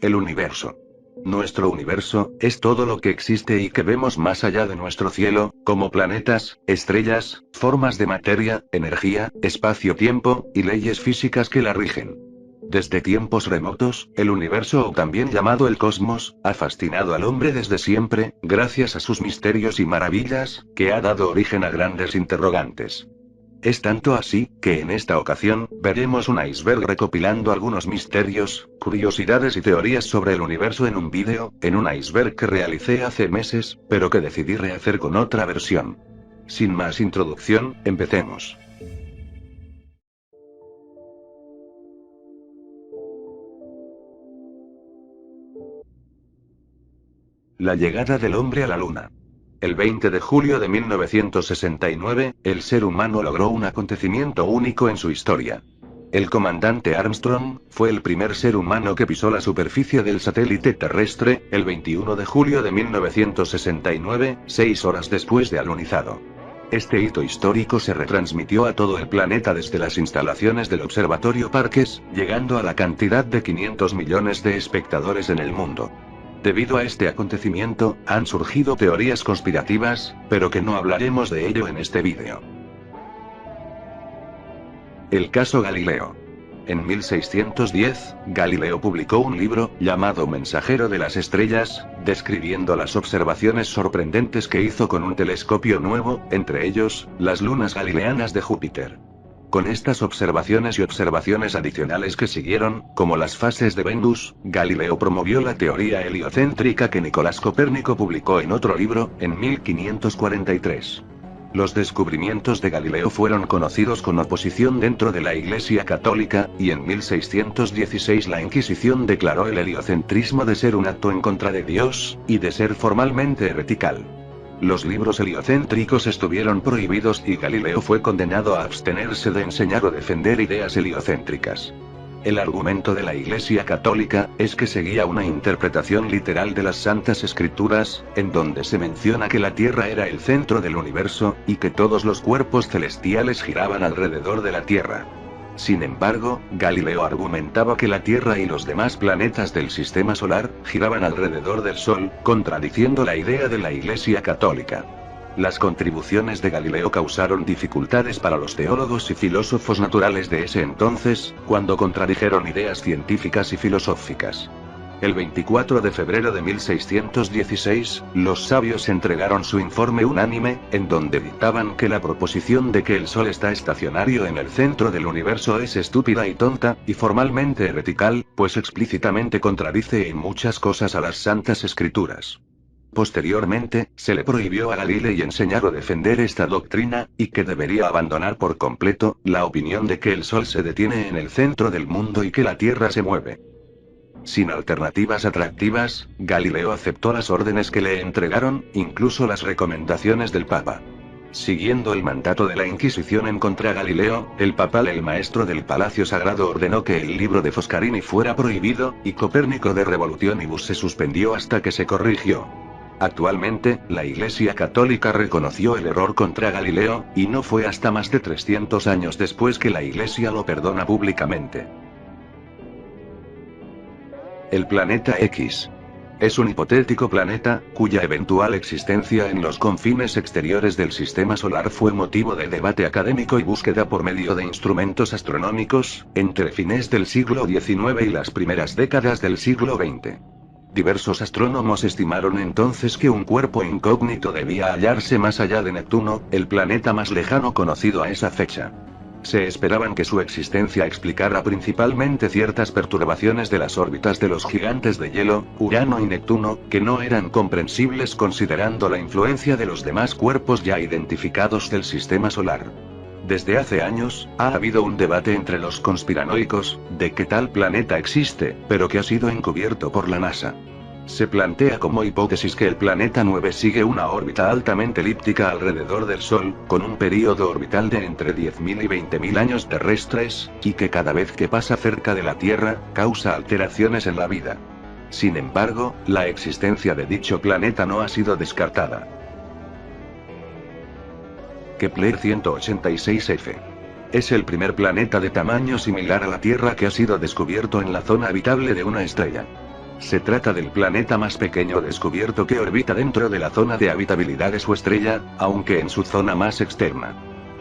El universo. Nuestro universo es todo lo que existe y que vemos más allá de nuestro cielo, como planetas, estrellas, formas de materia, energía, espacio-tiempo, y leyes físicas que la rigen. Desde tiempos remotos, el universo, o también llamado el cosmos, ha fascinado al hombre desde siempre, gracias a sus misterios y maravillas, que ha dado origen a grandes interrogantes. Es tanto así, que en esta ocasión, veremos un iceberg recopilando algunos misterios, curiosidades y teorías sobre el universo en un vídeo, en un iceberg que realicé hace meses, pero que decidí rehacer con otra versión. Sin más introducción, empecemos. La llegada del hombre a la Luna. El 20 de julio de 1969, el ser humano logró un acontecimiento único en su historia. El comandante Armstrong fue el primer ser humano que pisó la superficie del satélite terrestre, el 21 de julio de 1969, 6 horas después de alunizado. Este hito histórico se retransmitió a todo el planeta desde las instalaciones del Observatorio Parkes, llegando a la cantidad de 500 millones de espectadores en el mundo. Debido a este acontecimiento, han surgido teorías conspirativas, pero que no hablaremos de ello en este vídeo. El caso Galileo. En 1610, Galileo publicó un libro, llamado Mensajero de las Estrellas, describiendo las observaciones sorprendentes que hizo con un telescopio nuevo, entre ellos, las lunas galileanas de Júpiter. Con estas observaciones y observaciones adicionales que siguieron, como las fases de Venus, Galileo promovió la teoría heliocéntrica que Nicolás Copérnico publicó en otro libro, en 1543. Los descubrimientos de Galileo fueron conocidos con oposición dentro de la Iglesia Católica, y en 1616 la Inquisición declaró el heliocentrismo de ser un acto en contra de Dios, y de ser formalmente heretical. Los libros heliocéntricos estuvieron prohibidos y Galileo fue condenado a abstenerse de enseñar o defender ideas heliocéntricas. El argumento de la Iglesia Católica es que seguía una interpretación literal de las Santas Escrituras, en donde se menciona que la Tierra era el centro del universo, y que todos los cuerpos celestiales giraban alrededor de la Tierra. Sin embargo, Galileo argumentaba que la Tierra y los demás planetas del sistema solar giraban alrededor del Sol, contradiciendo la idea de la Iglesia Católica. Las contribuciones de Galileo causaron dificultades para los teólogos y filósofos naturales de ese entonces, cuando contradijeron ideas científicas y filosóficas. El 24 de febrero de 1616, los sabios entregaron su informe unánime, en donde dictaban que la proposición de que el Sol está estacionario en el centro del universo es estúpida y tonta, y formalmente heretical, pues explícitamente contradice en muchas cosas a las Santas Escrituras. Posteriormente, se le prohibió a Galilei enseñar o defender esta doctrina, y que debería abandonar por completo la opinión de que el Sol se detiene en el centro del mundo y que la Tierra se mueve. Sin alternativas atractivas, Galileo aceptó las órdenes que le entregaron, incluso las recomendaciones del Papa. Siguiendo el mandato de la Inquisición en contra Galileo, el papal el maestro del Palacio Sagrado ordenó que el libro de Foscarini fuera prohibido, y Copérnico de Revolutionibus se suspendió hasta que se corrigió. Actualmente, la Iglesia Católica reconoció el error contra Galileo, y no fue hasta más de 300 años después que la Iglesia lo perdona públicamente. El planeta X. Es un hipotético planeta, cuya eventual existencia en los confines exteriores del sistema solar fue motivo de debate académico y búsqueda por medio de instrumentos astronómicos, entre fines del siglo XIX y las primeras décadas del siglo XX. Diversos astrónomos estimaron entonces que un cuerpo incógnito debía hallarse más allá de Neptuno, el planeta más lejano conocido a esa fecha. Se esperaban que su existencia explicara principalmente ciertas perturbaciones de las órbitas de los gigantes de hielo, Urano y Neptuno, que no eran comprensibles considerando la influencia de los demás cuerpos ya identificados del sistema solar. Desde hace años, ha habido un debate entre los conspiranoicos, de que tal planeta existe, pero que ha sido encubierto por la NASA. Se plantea como hipótesis que el planeta 9 sigue una órbita altamente elíptica alrededor del Sol, con un período orbital de entre 10.000 y 20.000 años terrestres, y que cada vez que pasa cerca de la Tierra, causa alteraciones en la vida. Sin embargo, la existencia de dicho planeta no ha sido descartada. Kepler 186f. Es el primer planeta de tamaño similar a la Tierra que ha sido descubierto en la zona habitable de una estrella. Se trata del planeta más pequeño descubierto que orbita dentro de la zona de habitabilidad de su estrella, aunque en su zona más externa.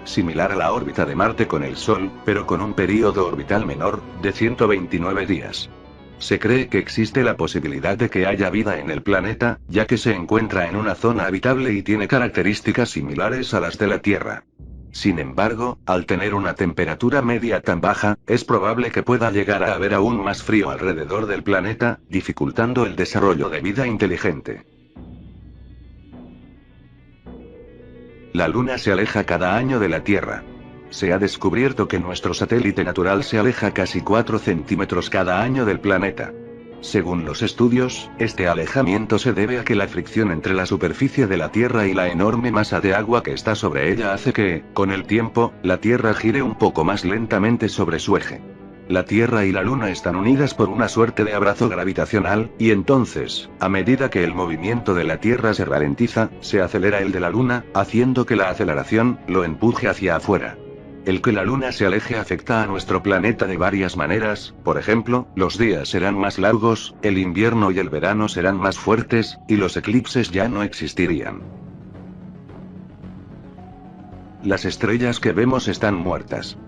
Similar a la órbita de Marte con el Sol, pero con un período orbital menor, de 129 días. Se cree que existe la posibilidad de que haya vida en el planeta, ya que se encuentra en una zona habitable y tiene características similares a las de la Tierra. Sin embargo, al tener una temperatura media tan baja, es probable que pueda llegar a haber aún más frío alrededor del planeta, dificultando el desarrollo de vida inteligente. La Luna se aleja cada año de la Tierra. Se ha descubierto que nuestro satélite natural se aleja casi 4 centímetros cada año del planeta. Según los estudios, este alejamiento se debe a que la fricción entre la superficie de la Tierra y la enorme masa de agua que está sobre ella hace que, con el tiempo, la Tierra gire un poco más lentamente sobre su eje. La Tierra y la Luna están unidas por una suerte de abrazo gravitacional, y entonces, a medida que el movimiento de la Tierra se ralentiza, se acelera el de la Luna, haciendo que la aceleración lo empuje hacia afuera. El que la Luna se aleje afecta a nuestro planeta de varias maneras, por ejemplo, los días serán más largos, el invierno y el verano serán más fuertes, y los eclipses ya no existirían. Las estrellas que vemos están muertas.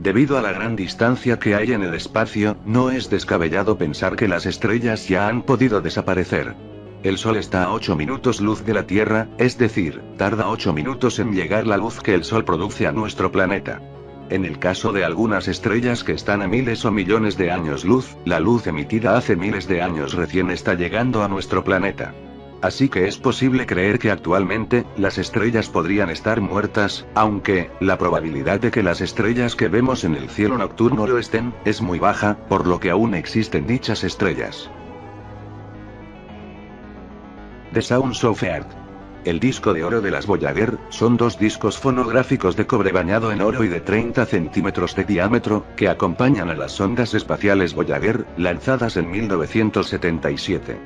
Debido a la gran distancia que hay en el espacio, no es descabellado pensar que las estrellas ya han podido desaparecer. El Sol está a 8 minutos luz de la Tierra, es decir, tarda 8 minutos en llegar la luz que el Sol produce a nuestro planeta. En el caso de algunas estrellas que están a miles o millones de años luz, la luz emitida hace miles de años recién está llegando a nuestro planeta. Así que es posible creer que actualmente, las estrellas podrían estar muertas, aunque, la probabilidad de que las estrellas que vemos en el cielo nocturno lo estén, es muy baja, por lo que aún existen dichas estrellas. The Sounds of Earth. El disco de oro de las Voyager, son 2 discos fonográficos de cobre bañado en oro y de 30 centímetros de diámetro, que acompañan a las sondas espaciales Voyager, lanzadas en 1977.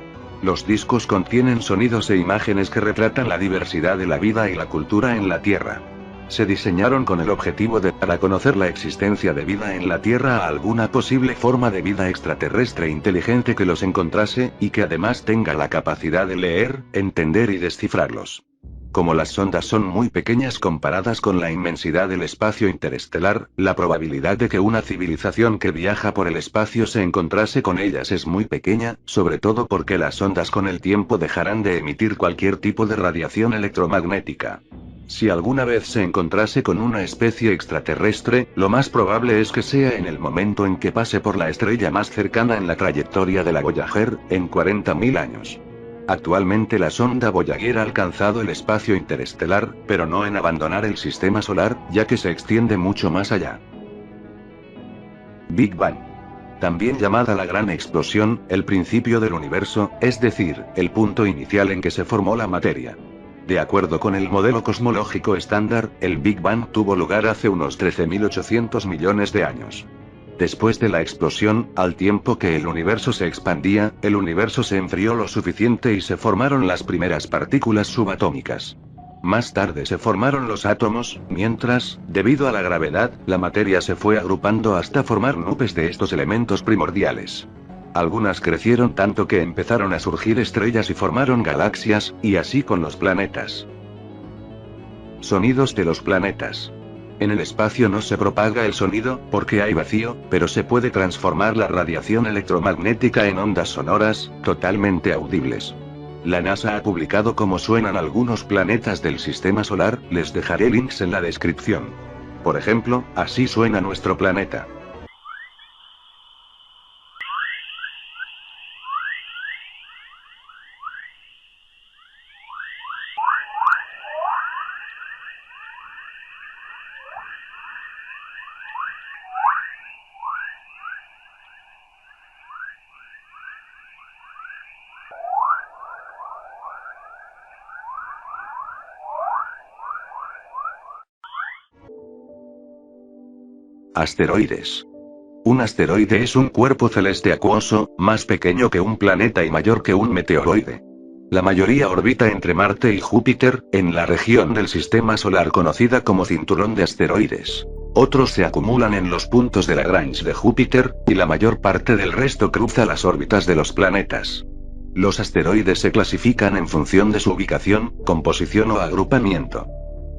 Los discos contienen sonidos e imágenes que retratan la diversidad de la vida y la cultura en la Tierra. Se diseñaron con el objetivo de dar a conocer la existencia de vida en la Tierra a alguna posible forma de vida extraterrestre inteligente que los encontrase, y que además tenga la capacidad de leer, entender y descifrarlos. Como las sondas son muy pequeñas comparadas con la inmensidad del espacio interestelar, la probabilidad de que una civilización que viaja por el espacio se encontrase con ellas es muy pequeña, sobre todo porque las sondas con el tiempo dejarán de emitir cualquier tipo de radiación electromagnética. Si alguna vez se encontrase con una especie extraterrestre, lo más probable es que sea en el momento en que pase por la estrella más cercana en la trayectoria de la Voyager, en 40.000 años. Actualmente la sonda Voyager ha alcanzado el espacio interestelar, pero no en abandonar el sistema solar, ya que se extiende mucho más allá. Big Bang. También llamada la gran explosión, el principio del universo, es decir, el punto inicial en que se formó la materia. De acuerdo con el modelo cosmológico estándar, el Big Bang tuvo lugar hace unos 13.800 millones de años. Después de la explosión, al tiempo que el universo se expandía, el universo se enfrió lo suficiente y se formaron las primeras partículas subatómicas. Más tarde se formaron los átomos, mientras, debido a la gravedad, la materia se fue agrupando hasta formar nubes de estos elementos primordiales. Algunas crecieron tanto que empezaron a surgir estrellas y formaron galaxias, y así con los planetas. Sonidos de los planetas. En el espacio no se propaga el sonido, porque hay vacío, pero se puede transformar la radiación electromagnética en ondas sonoras, totalmente audibles. La NASA ha publicado cómo suenan algunos planetas del sistema solar, les dejaré links en la descripción. Por ejemplo, así suena nuestro planeta. Asteroides. Un asteroide es un cuerpo celeste acuoso, más pequeño que un planeta y mayor que un meteoroide. La mayoría orbita entre Marte y Júpiter, en la región del sistema solar conocida como cinturón de asteroides. Otros se acumulan en los puntos de Lagrange de Júpiter, y la mayor parte del resto cruza las órbitas de los planetas. Los asteroides se clasifican en función de su ubicación, composición o agrupamiento.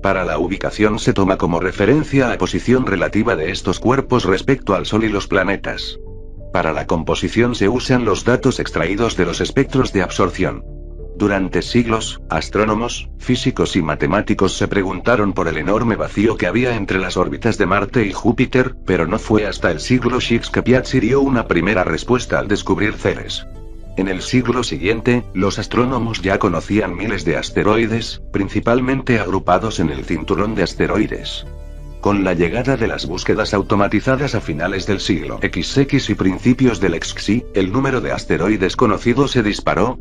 Para la ubicación se toma como referencia la posición relativa de estos cuerpos respecto al Sol y los planetas. Para la composición se usan los datos extraídos de los espectros de absorción. Durante siglos, astrónomos, físicos y matemáticos se preguntaron por el enorme vacío que había entre las órbitas de Marte y Júpiter, pero no fue hasta el siglo VI que Piazzi dio una primera respuesta al descubrir Ceres. En el siglo siguiente, los astrónomos ya conocían miles de asteroides, principalmente agrupados en el cinturón de asteroides. Con la llegada de las búsquedas automatizadas a finales del siglo XX y principios del XXI, el número de asteroides conocidos se disparó.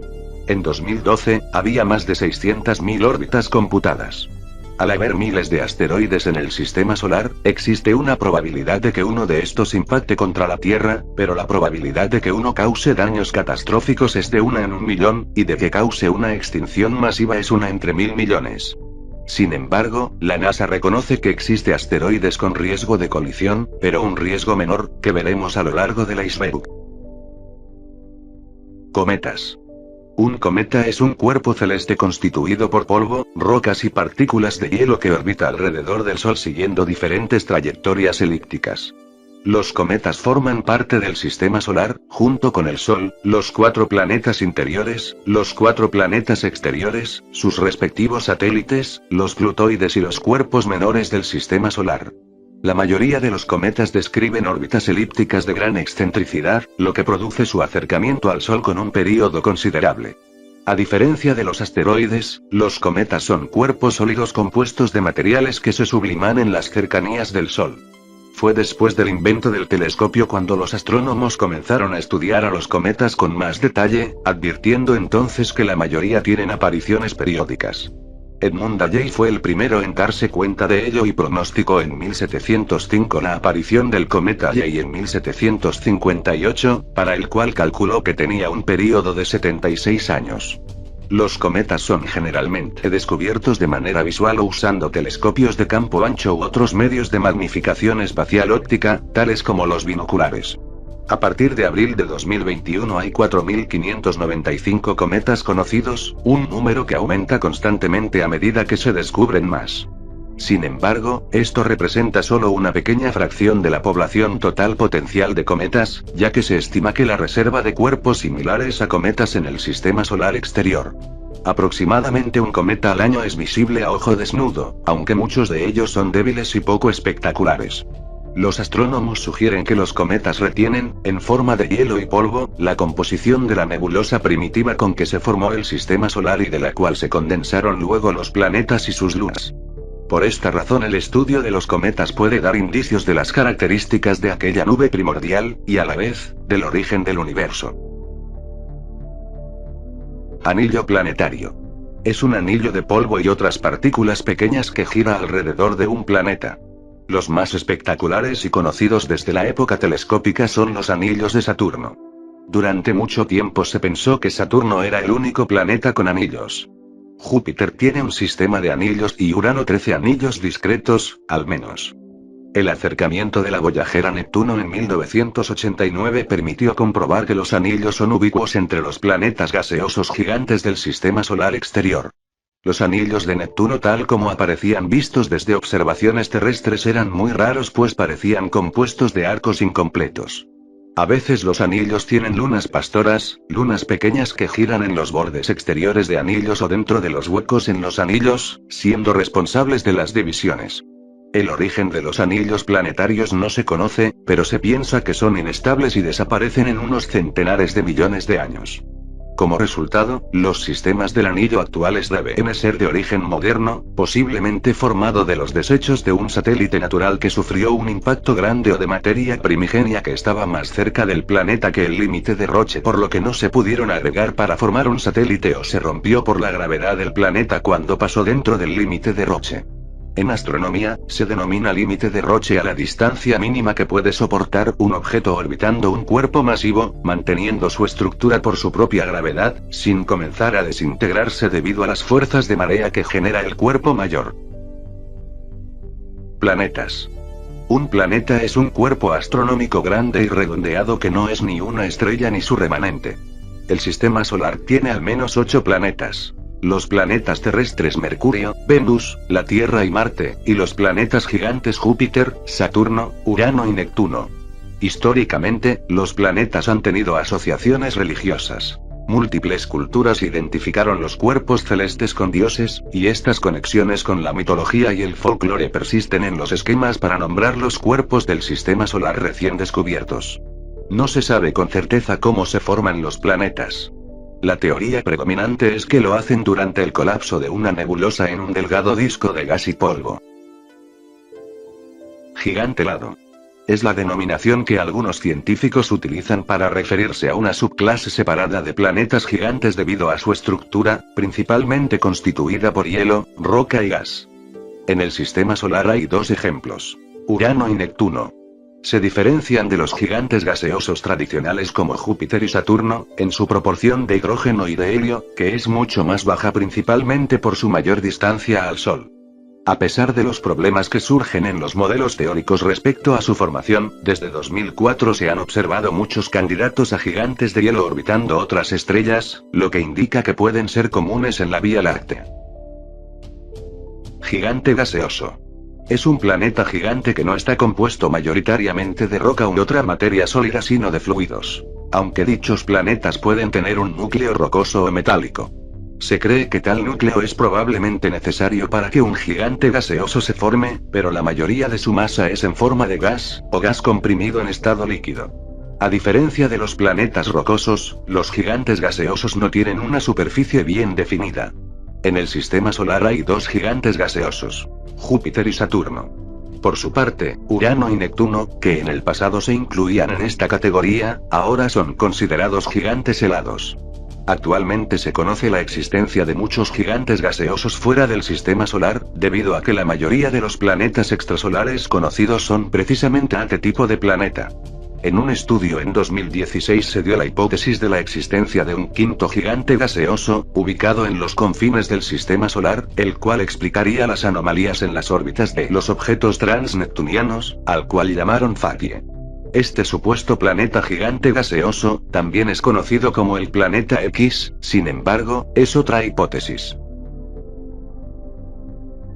En 2012, había más de 600.000 órbitas computadas. Al haber miles de asteroides en el sistema solar, existe una probabilidad de que uno de estos impacte contra la Tierra, pero la probabilidad de que uno cause daños catastróficos es de 1 en 1.000.000, y de que cause una extinción masiva es 1 entre 1.000 millones. Sin embargo, la NASA reconoce que existe asteroides con riesgo de colisión, pero un riesgo menor, que veremos a lo largo del iceberg. Cometas. Un cometa es un cuerpo celeste constituido por polvo, rocas y partículas de hielo que orbita alrededor del Sol siguiendo diferentes trayectorias elípticas. Los cometas forman parte del sistema solar, junto con el Sol, los 4 planetas interiores, los 4 planetas exteriores, sus respectivos satélites, los plutoides y los cuerpos menores del sistema solar. La mayoría de los cometas describen órbitas elípticas de gran excentricidad, lo que produce su acercamiento al Sol con un período considerable. A diferencia de los asteroides, los cometas son cuerpos sólidos compuestos de materiales que se subliman en las cercanías del Sol. Fue después del invento del telescopio cuando los astrónomos comenzaron a estudiar a los cometas con más detalle, advirtiendo entonces que la mayoría tienen apariciones periódicas. Edmund Halley fue el primero en darse cuenta de ello y pronosticó en 1705 la aparición del cometa Halley en 1758, para el cual calculó que tenía un período de 76 años. Los cometas son generalmente descubiertos de manera visual o usando telescopios de campo ancho u otros medios de magnificación espacial óptica, tales como los binoculares. A partir de abril de 2021 hay 4.595 cometas conocidos, un número que aumenta constantemente a medida que se descubren más. Sin embargo, esto representa solo una pequeña fracción de la población total potencial de cometas, ya que se estima que la reserva de cuerpos similares a cometas en el sistema solar exterior. Aproximadamente un cometa al año es visible a ojo desnudo, aunque muchos de ellos son débiles y poco espectaculares. Los astrónomos sugieren que los cometas retienen, en forma de hielo y polvo, la composición de la nebulosa primitiva con que se formó el sistema solar y de la cual se condensaron luego los planetas y sus lunas. Por esta razón el estudio de los cometas puede dar indicios de las características de aquella nube primordial, y a la vez, del origen del universo. Anillo planetario. Es un anillo de polvo y otras partículas pequeñas que gira alrededor de un planeta. Los más espectaculares y conocidos desde la época telescópica son los anillos de Saturno. Durante mucho tiempo se pensó que Saturno era el único planeta con anillos. Júpiter tiene un sistema de anillos y Urano 13 anillos discretos, al menos. El acercamiento de la Voyager a Neptuno en 1989 permitió comprobar que los anillos son ubicuos entre los planetas gaseosos gigantes del sistema solar exterior. Los anillos de Neptuno tal como aparecían vistos desde observaciones terrestres eran muy raros pues parecían compuestos de arcos incompletos. A veces los anillos tienen lunas pastoras, lunas pequeñas que giran en los bordes exteriores de anillos o dentro de los huecos en los anillos, siendo responsables de las divisiones. El origen de los anillos planetarios no se conoce, pero se piensa que son inestables y desaparecen en unos centenares de millones de años. Como resultado, los sistemas del anillo actuales deben ser de origen moderno, posiblemente formado de los desechos de un satélite natural que sufrió un impacto grande o de materia primigenia que estaba más cerca del planeta que el límite de Roche, por lo que no se pudieron agregar para formar un satélite o se rompió por la gravedad del planeta cuando pasó dentro del límite de Roche. En astronomía, se denomina límite de Roche a la distancia mínima que puede soportar un objeto orbitando un cuerpo masivo, manteniendo su estructura por su propia gravedad, sin comenzar a desintegrarse debido a las fuerzas de marea que genera el cuerpo mayor. Planetas. Un planeta es un cuerpo astronómico grande y redondeado que no es ni una estrella ni su remanente. El sistema solar tiene al menos 8 planetas. Los planetas terrestres Mercurio, Venus, la Tierra y Marte, y los planetas gigantes Júpiter, Saturno, Urano y Neptuno. Históricamente, los planetas han tenido asociaciones religiosas. Múltiples culturas identificaron los cuerpos celestes con dioses, y estas conexiones con la mitología y el folclore persisten en los esquemas para nombrar los cuerpos del sistema solar recién descubiertos. No se sabe con certeza cómo se forman los planetas. La teoría predominante es que lo hacen durante el colapso de una nebulosa en un delgado disco de gas y polvo. Gigante helado. Es la denominación que algunos científicos utilizan para referirse a una subclase separada de planetas gigantes debido a su estructura, principalmente constituida por hielo, roca y gas. En el sistema solar hay 2 ejemplos: Urano y Neptuno. Se diferencian de los gigantes gaseosos tradicionales como Júpiter y Saturno, en su proporción de hidrógeno y de helio, que es mucho más baja principalmente por su mayor distancia al Sol. A pesar de los problemas que surgen en los modelos teóricos respecto a su formación, desde 2004 se han observado muchos candidatos a gigantes de hielo orbitando otras estrellas, lo que indica que pueden ser comunes en la Vía Láctea. Gigante gaseoso. Es un planeta gigante que no está compuesto mayoritariamente de roca u otra materia sólida sino de fluidos. Aunque dichos planetas pueden tener un núcleo rocoso o metálico. Se cree que tal núcleo es probablemente necesario para que un gigante gaseoso se forme, pero la mayoría de su masa es en forma de gas, o gas comprimido en estado líquido. A diferencia de los planetas rocosos, los gigantes gaseosos no tienen una superficie bien definida. En el sistema solar hay 2 gigantes gaseosos: Júpiter y Saturno. Por su parte, Urano y Neptuno, que en el pasado se incluían en esta categoría, ahora son considerados gigantes helados. Actualmente se conoce la existencia de muchos gigantes gaseosos fuera del sistema solar, debido a que la mayoría de los planetas extrasolares conocidos son precisamente este tipo de planeta. En un estudio en 2016 se dio la hipótesis de la existencia de un 5º gigante gaseoso, ubicado en los confines del sistema solar, el cual explicaría las anomalías en las órbitas de los objetos transneptunianos, al cual llamaron Fakie. Este supuesto planeta gigante gaseoso, también es conocido como el planeta X, sin embargo, es otra hipótesis.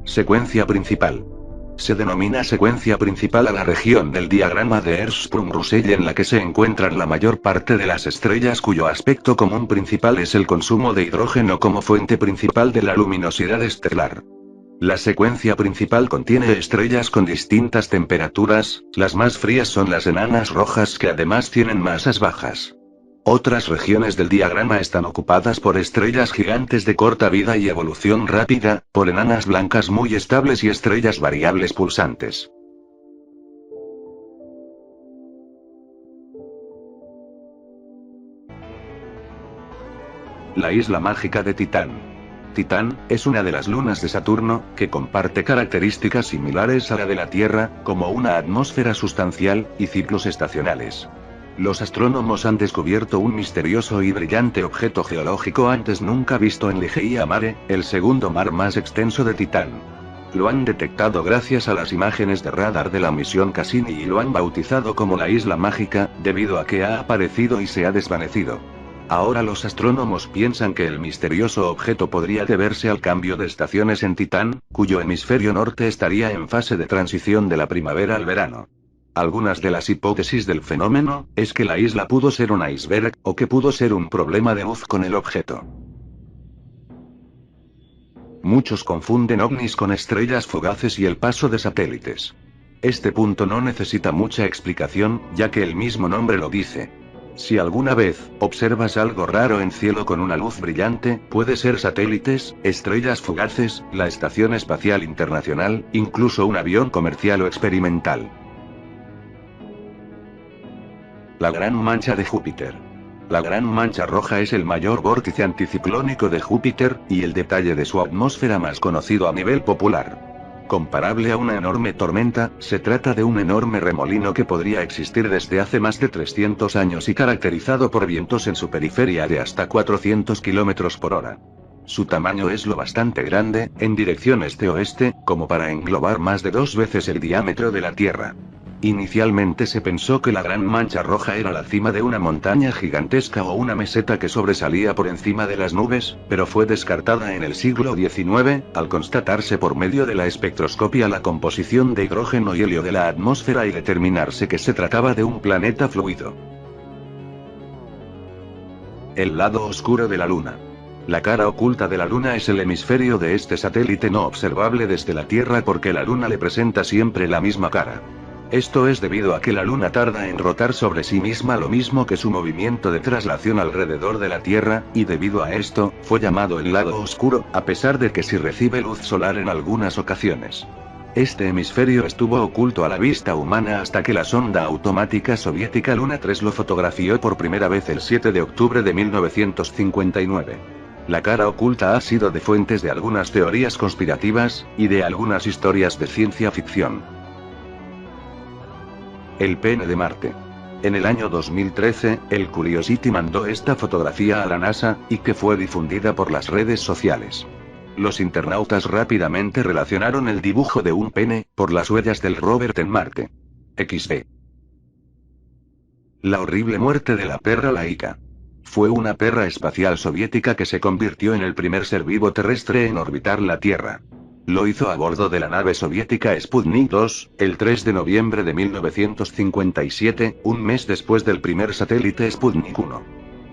Secuencia principal. Se denomina secuencia principal a la región del diagrama de Hertzsprung-Russell en la que se encuentran la mayor parte de las estrellas cuyo aspecto común principal es el consumo de hidrógeno como fuente principal de la luminosidad estelar. La secuencia principal contiene estrellas con distintas temperaturas, las más frías son las enanas rojas que además tienen masas bajas. Otras regiones del diagrama están ocupadas por estrellas gigantes de corta vida y evolución rápida, por enanas blancas muy estables y estrellas variables pulsantes. La isla mágica de Titán. Titán, es una de las lunas de Saturno, que comparte características similares a la de la Tierra, como una atmósfera sustancial, y ciclos estacionales. Los astrónomos han descubierto un misterioso y brillante objeto geológico antes nunca visto en Ligeia Mare, el segundo mar más extenso de Titán. Lo han detectado gracias a las imágenes de radar de la misión Cassini y lo han bautizado como la Isla Mágica, debido a que ha aparecido y se ha desvanecido. Ahora los astrónomos piensan que el misterioso objeto podría deberse al cambio de estaciones en Titán, cuyo hemisferio norte estaría en fase de transición de la primavera al verano. Algunas de las hipótesis del fenómeno, es que la isla pudo ser un iceberg, o que pudo ser un problema de luz con el objeto. Muchos confunden ovnis con estrellas fugaces y el paso de satélites. Este punto no necesita mucha explicación, ya que el mismo nombre lo dice. Si alguna vez observas algo raro en cielo con una luz brillante, puede ser satélites, estrellas fugaces, la Estación Espacial Internacional, incluso un avión comercial o experimental. La Gran Mancha de Júpiter. La Gran Mancha Roja es el mayor vórtice anticiclónico de Júpiter, y el detalle de su atmósfera más conocido a nivel popular. Comparable a una enorme tormenta, se trata de un enorme remolino que podría existir desde hace más de 300 años y caracterizado por vientos en su periferia de hasta 400 km por hora. Su tamaño es lo bastante grande, en dirección este-oeste, como para englobar más de 2 veces el diámetro de la Tierra. Inicialmente se pensó que la Gran Mancha Roja era la cima de una montaña gigantesca o una meseta que sobresalía por encima de las nubes, pero fue descartada en el siglo XIX, al constatarse por medio de la espectroscopia la composición de hidrógeno y helio de la atmósfera y determinarse que se trataba de un planeta fluido. El lado oscuro de la Luna. La cara oculta de la Luna es el hemisferio de este satélite no observable desde la Tierra porque la Luna le presenta siempre la misma cara. Esto es debido a que la Luna tarda en rotar sobre sí misma lo mismo que su movimiento de traslación alrededor de la Tierra, y debido a esto, fue llamado el lado oscuro, a pesar de que sí recibe luz solar en algunas ocasiones. Este hemisferio estuvo oculto a la vista humana hasta que la sonda automática soviética Luna 3 lo fotografió por primera vez el 7 de octubre de 1959. La cara oculta ha sido de fuentes de algunas teorías conspirativas, y de algunas historias de ciencia ficción. El pene de Marte. En el año 2013, el Curiosity mandó esta fotografía a la NASA, y que fue difundida por las redes sociales. Los internautas rápidamente relacionaron el dibujo de un pene, por las huellas del rover en Marte. XD. La horrible muerte de la perra Laika. Fue una perra espacial soviética que se convirtió en el primer ser vivo terrestre en orbitar la Tierra. Lo hizo a bordo de la nave soviética Sputnik 2, el 3 de noviembre de 1957, un mes después del primer satélite Sputnik 1.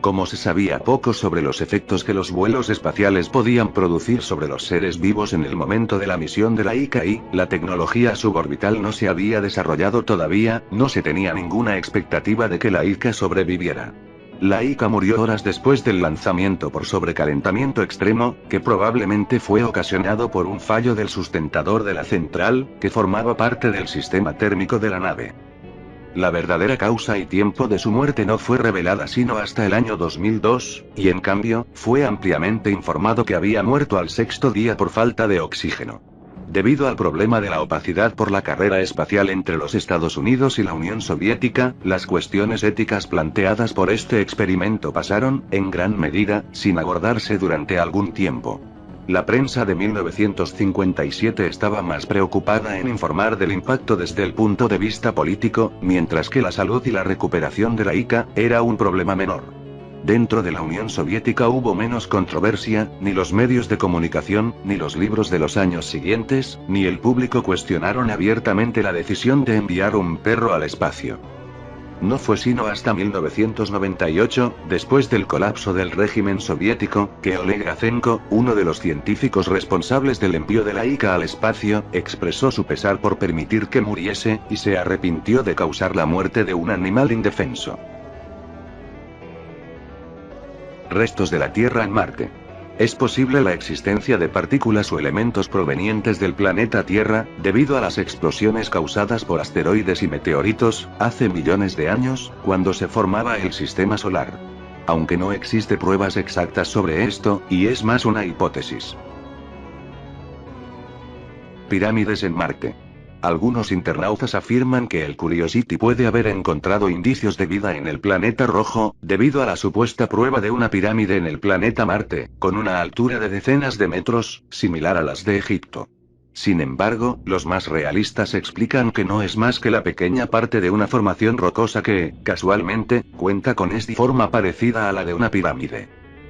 Como se sabía poco sobre los efectos que los vuelos espaciales podían producir sobre los seres vivos en el momento de la misión de Laika y la tecnología suborbital no se había desarrollado todavía, no se tenía ninguna expectativa de que Laika sobreviviera. Laika murió horas después del lanzamiento por sobrecalentamiento extremo, que probablemente fue ocasionado por un fallo del sustentador de la central, que formaba parte del sistema térmico de la nave. La verdadera causa y tiempo de su muerte no fue revelada sino hasta el año 2002, y en cambio, fue ampliamente informado que había muerto al 6º día por falta de oxígeno. Debido al problema de la opacidad por la carrera espacial entre los Estados Unidos y la Unión Soviética, las cuestiones éticas planteadas por este experimento pasaron, en gran medida, sin abordarse durante algún tiempo. La prensa de 1957 estaba más preocupada en informar del impacto desde el punto de vista político, mientras que la salud y la recuperación de Laika era un problema menor. Dentro de la Unión Soviética hubo menos controversia, ni los medios de comunicación, ni los libros de los años siguientes, ni el público cuestionaron abiertamente la decisión de enviar un perro al espacio. No fue sino hasta 1998, después del colapso del régimen soviético, que Oleg Gazenko, uno de los científicos responsables del envío de Laika al espacio, expresó su pesar por permitir que muriese, y se arrepintió de causar la muerte de un animal indefenso. Restos de la Tierra en Marte. Es posible la existencia de partículas o elementos provenientes del planeta Tierra, debido a las explosiones causadas por asteroides y meteoritos, hace millones de años, cuando se formaba el sistema solar. Aunque no existe pruebas exactas sobre esto, y es más una hipótesis. Pirámides en Marte. Algunos internautas afirman que el Curiosity puede haber encontrado indicios de vida en el planeta rojo, debido a la supuesta prueba de una pirámide en el planeta Marte, con una altura de decenas de metros, similar a las de Egipto. Sin embargo, los más realistas explican que no es más que la pequeña parte de una formación rocosa que, casualmente, cuenta con forma parecida a la de una pirámide.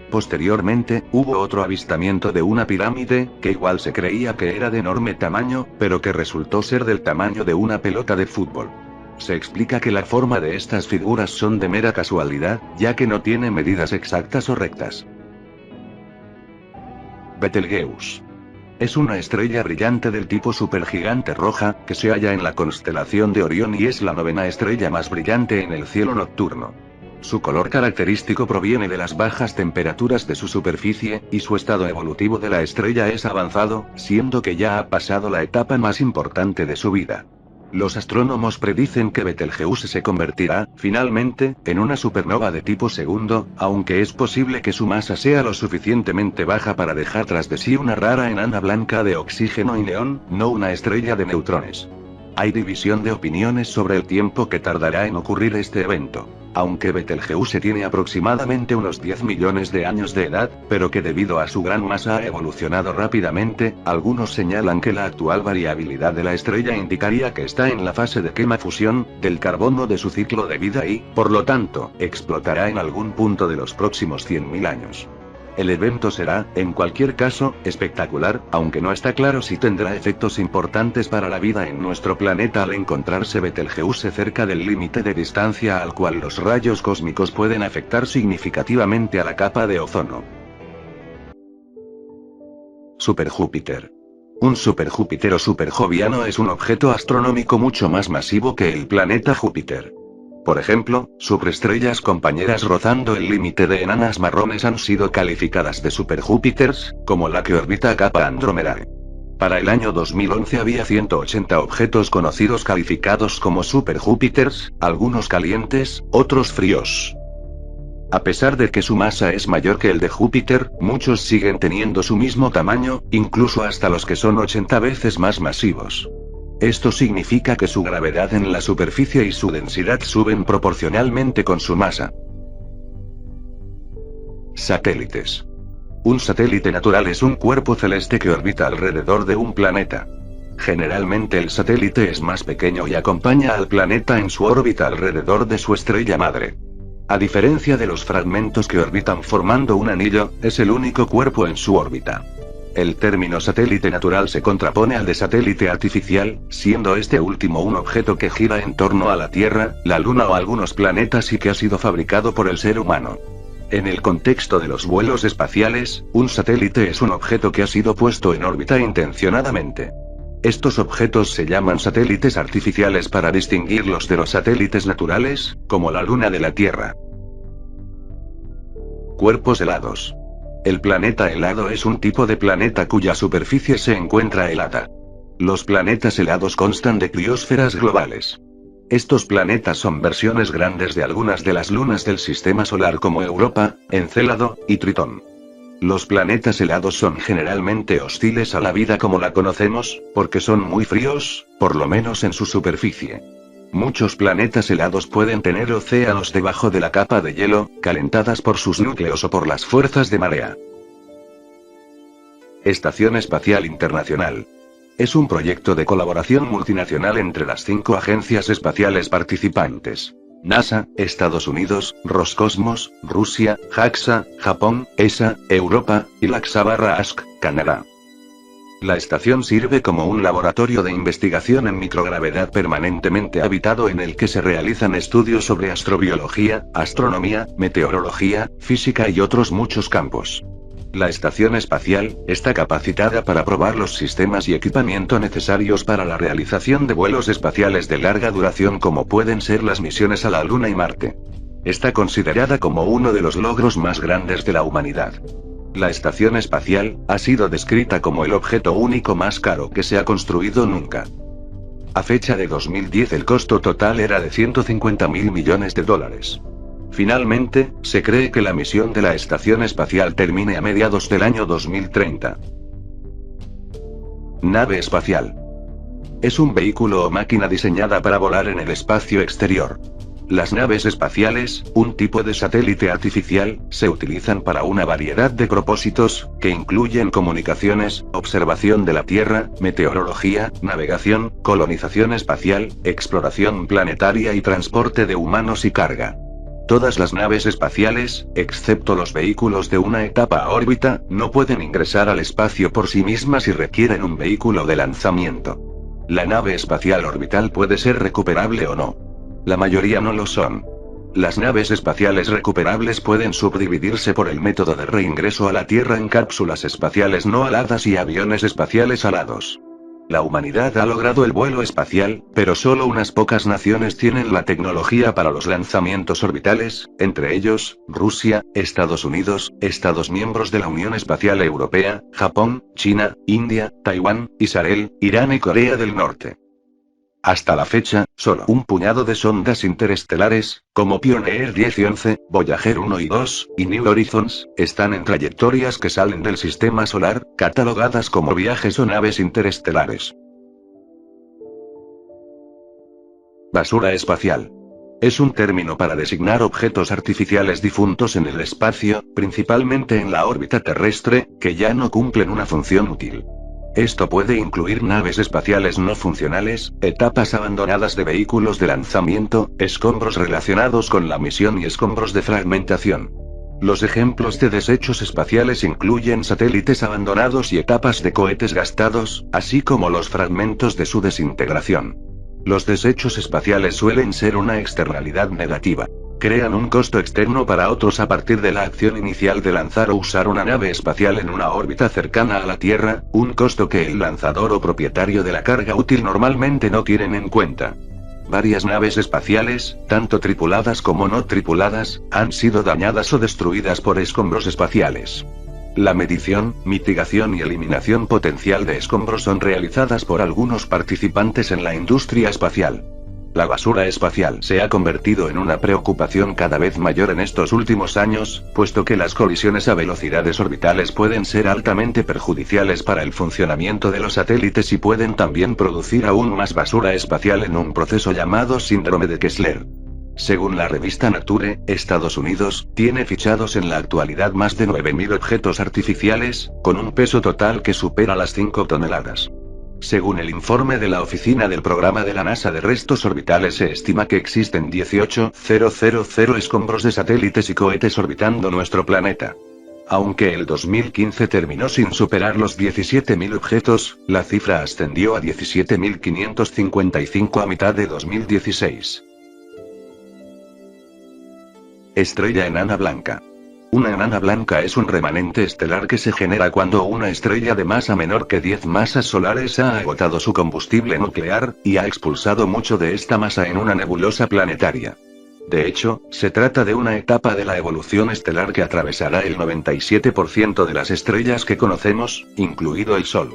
Posteriormente, hubo otro avistamiento de una pirámide, que igual se creía que era de enorme tamaño, pero que resultó ser del tamaño de una pelota de fútbol. Se explica que la forma de estas figuras son de mera casualidad, ya que no tiene medidas exactas o rectas. Betelgeuse. Es una estrella brillante del tipo supergigante roja, que se halla en la constelación de Orión y es la 9ª estrella más brillante en el cielo nocturno. Su color característico proviene de las bajas temperaturas de su superficie, y su estado evolutivo de la estrella es avanzado, siendo que ya ha pasado la etapa más importante de su vida. Los astrónomos predicen que Betelgeuse se convertirá, finalmente, en una supernova de tipo segundo, aunque es posible que su masa sea lo suficientemente baja para dejar tras de sí una rara enana blanca de oxígeno y neón, no una estrella de neutrones. Hay división de opiniones sobre el tiempo que tardará en ocurrir este evento. Aunque Betelgeuse tiene aproximadamente unos 10 millones de años de edad, pero que debido a su gran masa ha evolucionado rápidamente, algunos señalan que la actual variabilidad de la estrella indicaría que está en la fase de quema-fusión del carbono de su ciclo de vida y, por lo tanto, explotará en algún punto de los próximos 100.000 años. El evento será, en cualquier caso, espectacular, aunque no está claro si tendrá efectos importantes para la vida en nuestro planeta al encontrarse Betelgeuse cerca del límite de distancia al cual los rayos cósmicos pueden afectar significativamente a la capa de ozono. Superjúpiter. Un superjúpiter o superjoviano es un objeto astronómico mucho más masivo que el planeta Júpiter. Por ejemplo, superestrellas compañeras rozando el límite de enanas marrones han sido calificadas de superjúpiters, como la que orbita Kappa Andromedae. Para el año 2011 había 180 objetos conocidos calificados como superjúpiters, algunos calientes, otros fríos. A pesar de que su masa es mayor que el de Júpiter, muchos siguen teniendo su mismo tamaño, incluso hasta los que son 80 veces más masivos. Esto significa que su gravedad en la superficie y su densidad suben proporcionalmente con su masa. Satélites. Un satélite natural es un cuerpo celeste que orbita alrededor de un planeta. Generalmente el satélite es más pequeño y acompaña al planeta en su órbita alrededor de su estrella madre. A diferencia de los fragmentos que orbitan formando un anillo, es el único cuerpo en su órbita. El término satélite natural se contrapone al de satélite artificial, siendo este último un objeto que gira en torno a la Tierra, la Luna o algunos planetas y que ha sido fabricado por el ser humano. En el contexto de los vuelos espaciales, un satélite es un objeto que ha sido puesto en órbita intencionadamente. Estos objetos se llaman satélites artificiales para distinguirlos de los satélites naturales, como la Luna de la Tierra. Cuerpos helados. El planeta helado es un tipo de planeta cuya superficie se encuentra helada. Los planetas helados constan de criósferas globales. Estos planetas son versiones grandes de algunas de las lunas del sistema solar como Europa, Encélado, y Tritón. Los planetas helados son generalmente hostiles a la vida como la conocemos, porque son muy fríos, por lo menos en su superficie. Muchos planetas helados pueden tener océanos debajo de la capa de hielo, calentadas por sus núcleos o por las fuerzas de marea. Estación Espacial Internacional. Es un proyecto de colaboración multinacional entre las 5 agencias espaciales participantes: NASA, Estados Unidos, Roscosmos, Rusia, JAXA, Japón, ESA, Europa, y LAXA/ASC, Canadá. La estación sirve como un laboratorio de investigación en microgravedad permanentemente habitado en el que se realizan estudios sobre astrobiología, astronomía, meteorología, física y otros muchos campos. La estación espacial está capacitada para probar los sistemas y equipamiento necesarios para la realización de vuelos espaciales de larga duración como pueden ser las misiones a la Luna y Marte. Está considerada como uno de los logros más grandes de la humanidad. La estación espacial ha sido descrita como el objeto único más caro que se ha construido nunca. A fecha de 2010 el costo total era de $150.000 millones. Finalmente, se cree que la misión de la estación espacial termine a mediados del año 2030. Nave espacial. Es un vehículo o máquina diseñada para volar en el espacio exterior. Las naves espaciales, un tipo de satélite artificial, se utilizan para una variedad de propósitos, que incluyen comunicaciones, observación de la Tierra, meteorología, navegación, colonización espacial, exploración planetaria y transporte de humanos y carga. Todas las naves espaciales, excepto los vehículos de una etapa a órbita, no pueden ingresar al espacio por sí mismas y requieren un vehículo de lanzamiento. La nave espacial orbital puede ser recuperable o no. La mayoría no lo son. Las naves espaciales recuperables pueden subdividirse por el método de reingreso a la Tierra en cápsulas espaciales no aladas y aviones espaciales alados. La humanidad ha logrado el vuelo espacial, pero solo unas pocas naciones tienen la tecnología para los lanzamientos orbitales, entre ellos, Rusia, Estados Unidos, Estados miembros de la Unión Espacial Europea, Japón, China, India, Taiwán, Israel, Irán y Corea del Norte. Hasta la fecha, solo un puñado de sondas interestelares, como Pioneer 10 y 11, Voyager 1 y 2, y New Horizons, están en trayectorias que salen del sistema solar, catalogadas como viajes o naves interestelares. Basura espacial. Es un término para designar objetos artificiales difuntos en el espacio, principalmente en la órbita terrestre, que ya no cumplen una función útil. Esto puede incluir naves espaciales no funcionales, etapas abandonadas de vehículos de lanzamiento, escombros relacionados con la misión y escombros de fragmentación. Los ejemplos de desechos espaciales incluyen satélites abandonados y etapas de cohetes gastados, así como los fragmentos de su desintegración. Los desechos espaciales suelen ser una externalidad negativa. Crean un costo externo para otros a partir de la acción inicial de lanzar o usar una nave espacial en una órbita cercana a la Tierra, un costo que el lanzador o propietario de la carga útil normalmente no tienen en cuenta. Varias naves espaciales, tanto tripuladas como no tripuladas, han sido dañadas o destruidas por escombros espaciales. La medición, mitigación y eliminación potencial de escombros son realizadas por algunos participantes en la industria espacial. La basura espacial se ha convertido en una preocupación cada vez mayor en estos últimos años, puesto que las colisiones a velocidades orbitales pueden ser altamente perjudiciales para el funcionamiento de los satélites y pueden también producir aún más basura espacial en un proceso llamado síndrome de Kessler. Según la revista Nature, Estados Unidos tiene fichados en la actualidad más de 9.000 objetos artificiales, con un peso total que supera las 5 toneladas. Según el informe de la Oficina del Programa de la NASA de Restos Orbitales, se estima que existen 18.000 escombros de satélites y cohetes orbitando nuestro planeta. Aunque el 2015 terminó sin superar los 17.000 objetos, la cifra ascendió a 17.555 a mitad de 2016. Estrella enana blanca. Una enana blanca es un remanente estelar que se genera cuando una estrella de masa menor que 10 masas solares ha agotado su combustible nuclear, y ha expulsado mucho de esta masa en una nebulosa planetaria. De hecho, se trata de una etapa de la evolución estelar que atravesará el 97% de las estrellas que conocemos, incluido el Sol.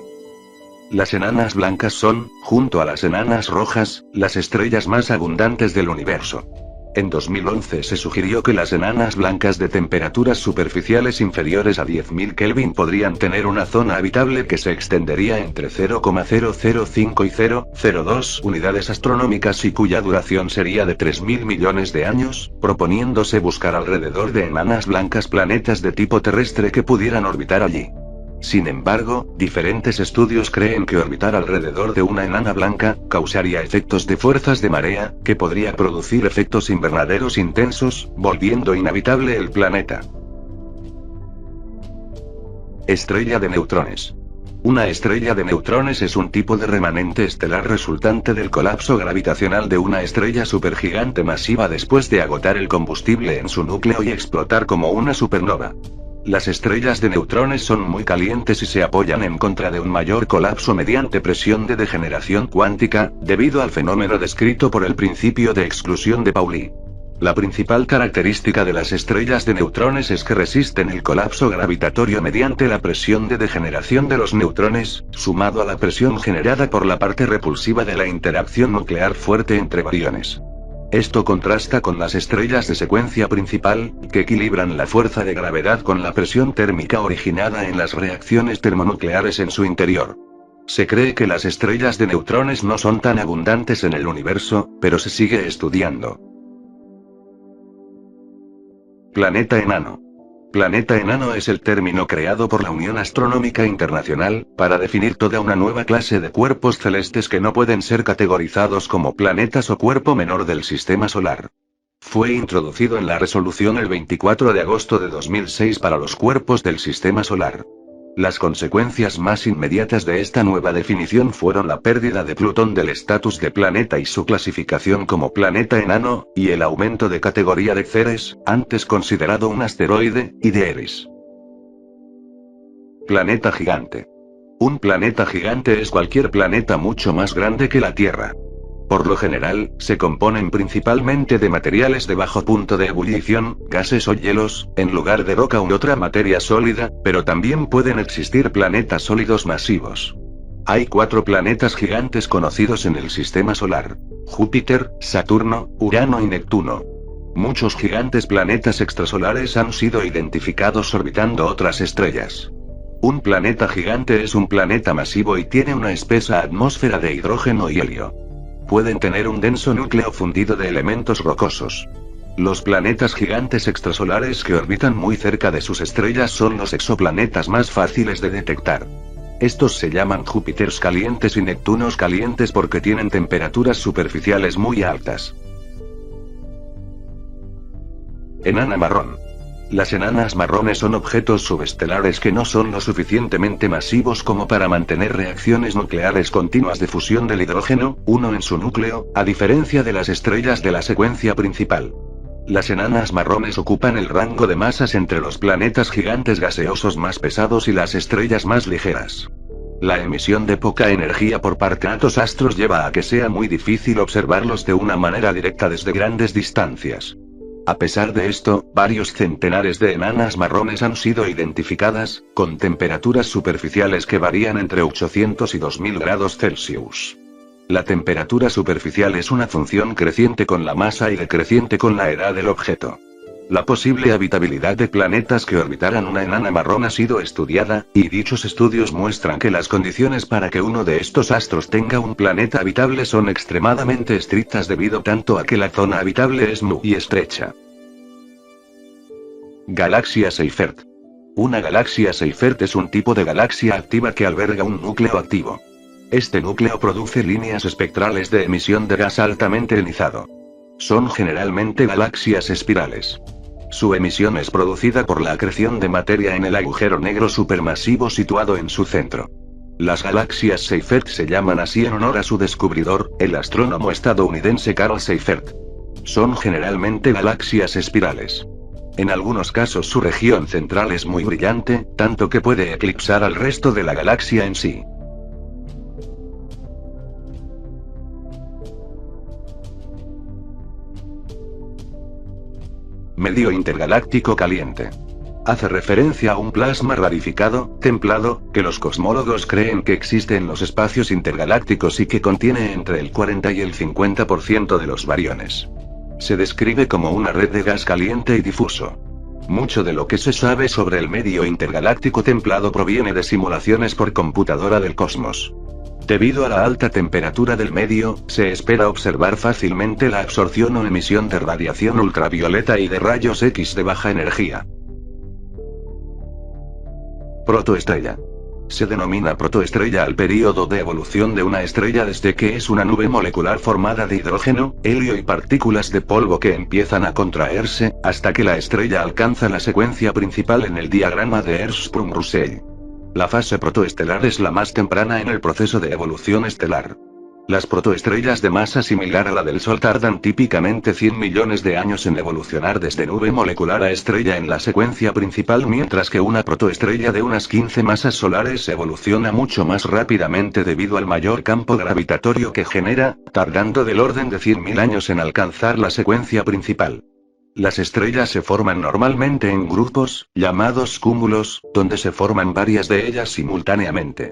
Las enanas blancas son, junto a las enanas rojas, las estrellas más abundantes del universo. En 2011 se sugirió que las enanas blancas de temperaturas superficiales inferiores a 10.000 Kelvin podrían tener una zona habitable que se extendería entre 0,005 y 0,02 unidades astronómicas y cuya duración sería de 3.000 millones de años, proponiéndose buscar alrededor de enanas blancas planetas de tipo terrestre que pudieran orbitar allí. Sin embargo, diferentes estudios creen que orbitar alrededor de una enana blanca causaría efectos de fuerzas de marea, que podría producir efectos invernaderos intensos, volviendo inhabitable el planeta. Estrella de neutrones. Una estrella de neutrones es un tipo de remanente estelar resultante del colapso gravitacional de una estrella supergigante masiva después de agotar el combustible en su núcleo y explotar como una supernova. Las estrellas de neutrones son muy calientes y se apoyan en contra de un mayor colapso mediante presión de degeneración cuántica, debido al fenómeno descrito por el principio de exclusión de Pauli. La principal característica de las estrellas de neutrones es que resisten el colapso gravitatorio mediante la presión de degeneración de los neutrones, sumado a la presión generada por la parte repulsiva de la interacción nuclear fuerte entre bariones. Esto contrasta con las estrellas de secuencia principal, que equilibran la fuerza de gravedad con la presión térmica originada en las reacciones termonucleares en su interior. Se cree que las estrellas de neutrones no son tan abundantes en el universo, pero se sigue estudiando. Planeta enano. Planeta enano es el término creado por la Unión Astronómica Internacional, para definir toda una nueva clase de cuerpos celestes que no pueden ser categorizados como planetas o cuerpo menor del Sistema Solar. Fue introducido en la resolución el 24 de agosto de 2006 para los cuerpos del Sistema Solar. Las consecuencias más inmediatas de esta nueva definición fueron la pérdida de Plutón del estatus de planeta y su clasificación como planeta enano, y el aumento de categoría de Ceres, antes considerado un asteroide, y de Eris. Planeta gigante. Un planeta gigante es cualquier planeta mucho más grande que la Tierra. Por lo general, se componen principalmente de materiales de bajo punto de ebullición, gases o hielos, en lugar de roca u otra materia sólida, pero también pueden existir planetas sólidos masivos. Hay 4 planetas gigantes conocidos en el Sistema Solar: Júpiter, Saturno, Urano y Neptuno. Muchos gigantes planetas extrasolares han sido identificados orbitando otras estrellas. Un planeta gigante es un planeta masivo y tiene una espesa atmósfera de hidrógeno y helio. pueden tener un denso núcleo fundido de elementos rocosos. Los planetas gigantes extrasolares que orbitan muy cerca de sus estrellas son los exoplanetas más fáciles de detectar. Estos se llaman Júpiters calientes y Neptunos calientes porque tienen temperaturas superficiales muy altas. Enana marrón. Las enanas marrones son objetos subestelares que no son lo suficientemente masivos como para mantener reacciones nucleares continuas de fusión del hidrógeno, uno en su núcleo, a diferencia de las estrellas de la secuencia principal. Las enanas marrones ocupan el rango de masas entre los planetas gigantes gaseosos más pesados y las estrellas más ligeras. La emisión de poca energía por parte de estos astros lleva a que sea muy difícil observarlos de una manera directa desde grandes distancias. A pesar de esto, varios centenares de enanas marrones han sido identificadas, con temperaturas superficiales que varían entre 800 y 2000 grados Celsius. La temperatura superficial es una función creciente con la masa y decreciente con la edad del objeto. La posible habitabilidad de planetas que orbitaran una enana marrón ha sido estudiada, y dichos estudios muestran que las condiciones para que uno de estos astros tenga un planeta habitable son extremadamente estrictas debido tanto a que la zona habitable es muy estrecha. Galaxia Seyfert. Una galaxia Seyfert es un tipo de galaxia activa que alberga un núcleo activo. Este núcleo produce líneas espectrales de emisión de gas altamente ionizado. Son generalmente galaxias espirales. Su emisión es producida por la acreción de materia en el agujero negro supermasivo situado en su centro. Las galaxias Seyfert se llaman así en honor a su descubridor, el astrónomo estadounidense Carl Seyfert. Son generalmente galaxias espirales. En algunos casos su región central es muy brillante, tanto que puede eclipsar al resto de la galaxia en sí. Medio intergaláctico caliente. Hace referencia a un plasma rarificado, templado, que los cosmólogos creen que existe en los espacios intergalácticos y que contiene entre el 40 y el 50% de los bariones. Se describe como una red de gas caliente y difuso. Mucho de lo que se sabe sobre el medio intergaláctico templado proviene de simulaciones por computadora del cosmos. Debido a la alta temperatura del medio, se espera observar fácilmente la absorción o emisión de radiación ultravioleta y de rayos X de baja energía. Protoestrella. Se denomina protoestrella al período de evolución de una estrella desde que es una nube molecular formada de hidrógeno, helio y partículas de polvo que empiezan a contraerse, hasta que la estrella alcanza la secuencia principal en el diagrama de Hertzsprung-Russell. La fase protoestelar es la más temprana en el proceso de evolución estelar. Las protoestrellas de masa similar a la del Sol tardan típicamente 100 millones de años en evolucionar desde nube molecular a estrella en la secuencia principal, mientras que una protoestrella de unas 15 masas solares evoluciona mucho más rápidamente debido al mayor campo gravitatorio que genera, tardando del orden de 100.000 años en alcanzar la secuencia principal. Las estrellas se forman normalmente en grupos, llamados cúmulos, donde se forman varias de ellas simultáneamente.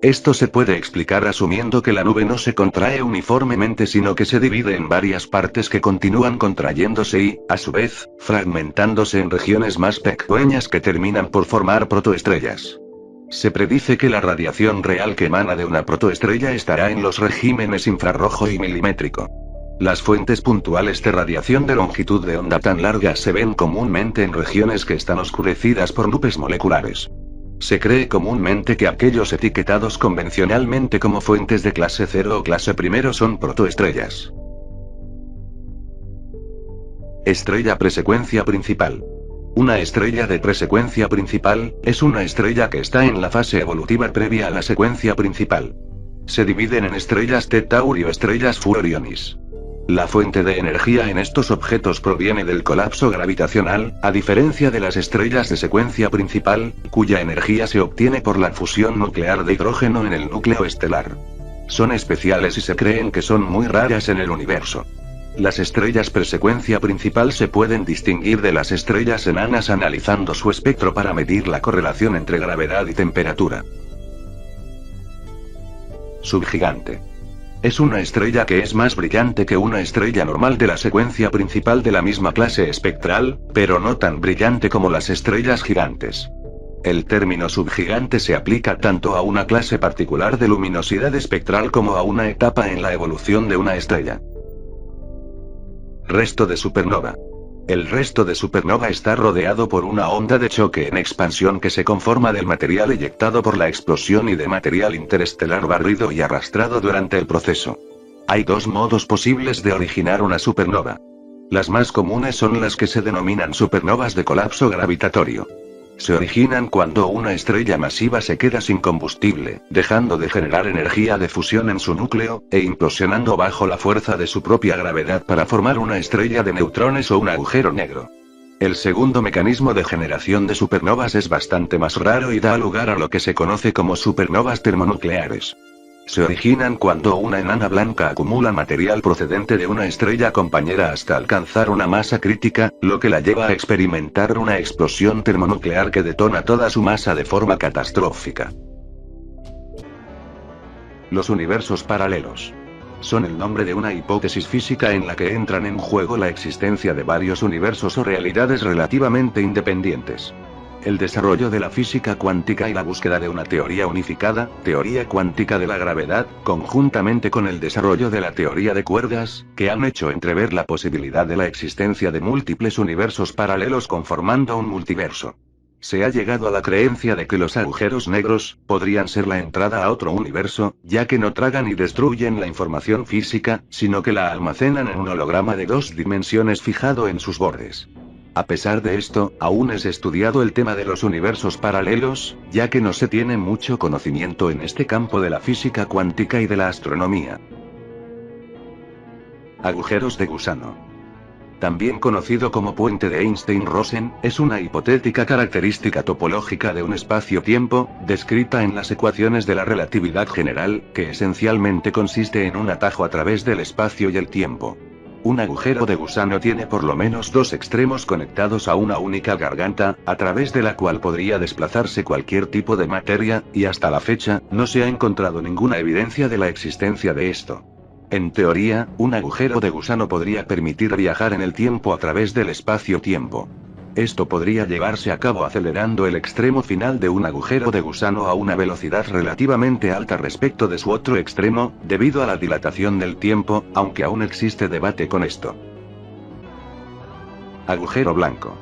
Esto se puede explicar asumiendo que la nube no se contrae uniformemente sino que se divide en varias partes que continúan contrayéndose y, a su vez, fragmentándose en regiones más pequeñas que terminan por formar protoestrellas. Se predice que la radiación real que emana de una protoestrella estará en los regímenes infrarrojo y milimétrico. Las fuentes puntuales de radiación de longitud de onda tan larga se ven comúnmente en regiones que están oscurecidas por nubes moleculares. Se cree comúnmente que aquellos etiquetados convencionalmente como fuentes de clase 0 o clase 1 son protoestrellas. Estrella presecuencia principal. Una estrella de presecuencia principal es una estrella que está en la fase evolutiva previa a la secuencia principal. Se dividen en estrellas T Tauri o estrellas Furorionis. La fuente de energía en estos objetos proviene del colapso gravitacional, a diferencia de las estrellas de secuencia principal, cuya energía se obtiene por la fusión nuclear de hidrógeno en el núcleo estelar. Son especiales y se creen que son muy raras en el universo. Las estrellas presecuencia principal se pueden distinguir de las estrellas enanas analizando su espectro para medir la correlación entre gravedad y temperatura. Subgigante. Es una estrella que es más brillante que una estrella normal de la secuencia principal de la misma clase espectral, pero no tan brillante como las estrellas gigantes. El término subgigante se aplica tanto a una clase particular de luminosidad espectral como a una etapa en la evolución de una estrella. Resto de supernova. El resto de supernova está rodeado por una onda de choque en expansión que se conforma del material eyectado por la explosión y de material interestelar barrido y arrastrado durante el proceso. Hay dos modos posibles de originar una supernova. Las más comunes son las que se denominan supernovas de colapso gravitatorio. Se originan cuando una estrella masiva se queda sin combustible, dejando de generar energía de fusión en su núcleo, e implosionando bajo la fuerza de su propia gravedad para formar una estrella de neutrones o un agujero negro. El segundo mecanismo de generación de supernovas es bastante más raro y da lugar a lo que se conoce como supernovas termonucleares. Se originan cuando una enana blanca acumula material procedente de una estrella compañera hasta alcanzar una masa crítica, lo que la lleva a experimentar una explosión termonuclear que detona toda su masa de forma catastrófica. Los universos paralelos. Son el nombre de una hipótesis física en la que entran en juego la existencia de varios universos o realidades relativamente independientes. El desarrollo de la física cuántica y la búsqueda de una teoría unificada, teoría cuántica de la gravedad, conjuntamente con el desarrollo de la teoría de cuerdas, que han hecho entrever la posibilidad de la existencia de múltiples universos paralelos conformando un multiverso. Se ha llegado a la creencia de que los agujeros negros podrían ser la entrada a otro universo, ya que no tragan y destruyen la información física, sino que la almacenan en un holograma de 2 dimensiones fijado en sus bordes. A pesar de esto, aún es estudiado el tema de los universos paralelos, ya que no se tiene mucho conocimiento en este campo de la física cuántica y de la astronomía. Agujeros de gusano. También conocido como puente de Einstein-Rosen, es una hipotética característica topológica de un espacio-tiempo, descrita en las ecuaciones de la relatividad general, que esencialmente consiste en un atajo a través del espacio y el tiempo. Un agujero de gusano tiene por lo menos 2 extremos conectados a una única garganta, a través de la cual podría desplazarse cualquier tipo de materia, y hasta la fecha, no se ha encontrado ninguna evidencia de la existencia de esto. En teoría, un agujero de gusano podría permitir viajar en el tiempo a través del espacio-tiempo. Esto podría llevarse a cabo acelerando el extremo final de un agujero de gusano a una velocidad relativamente alta respecto de su otro extremo, debido a la dilatación del tiempo, aunque aún existe debate con esto. Agujero blanco.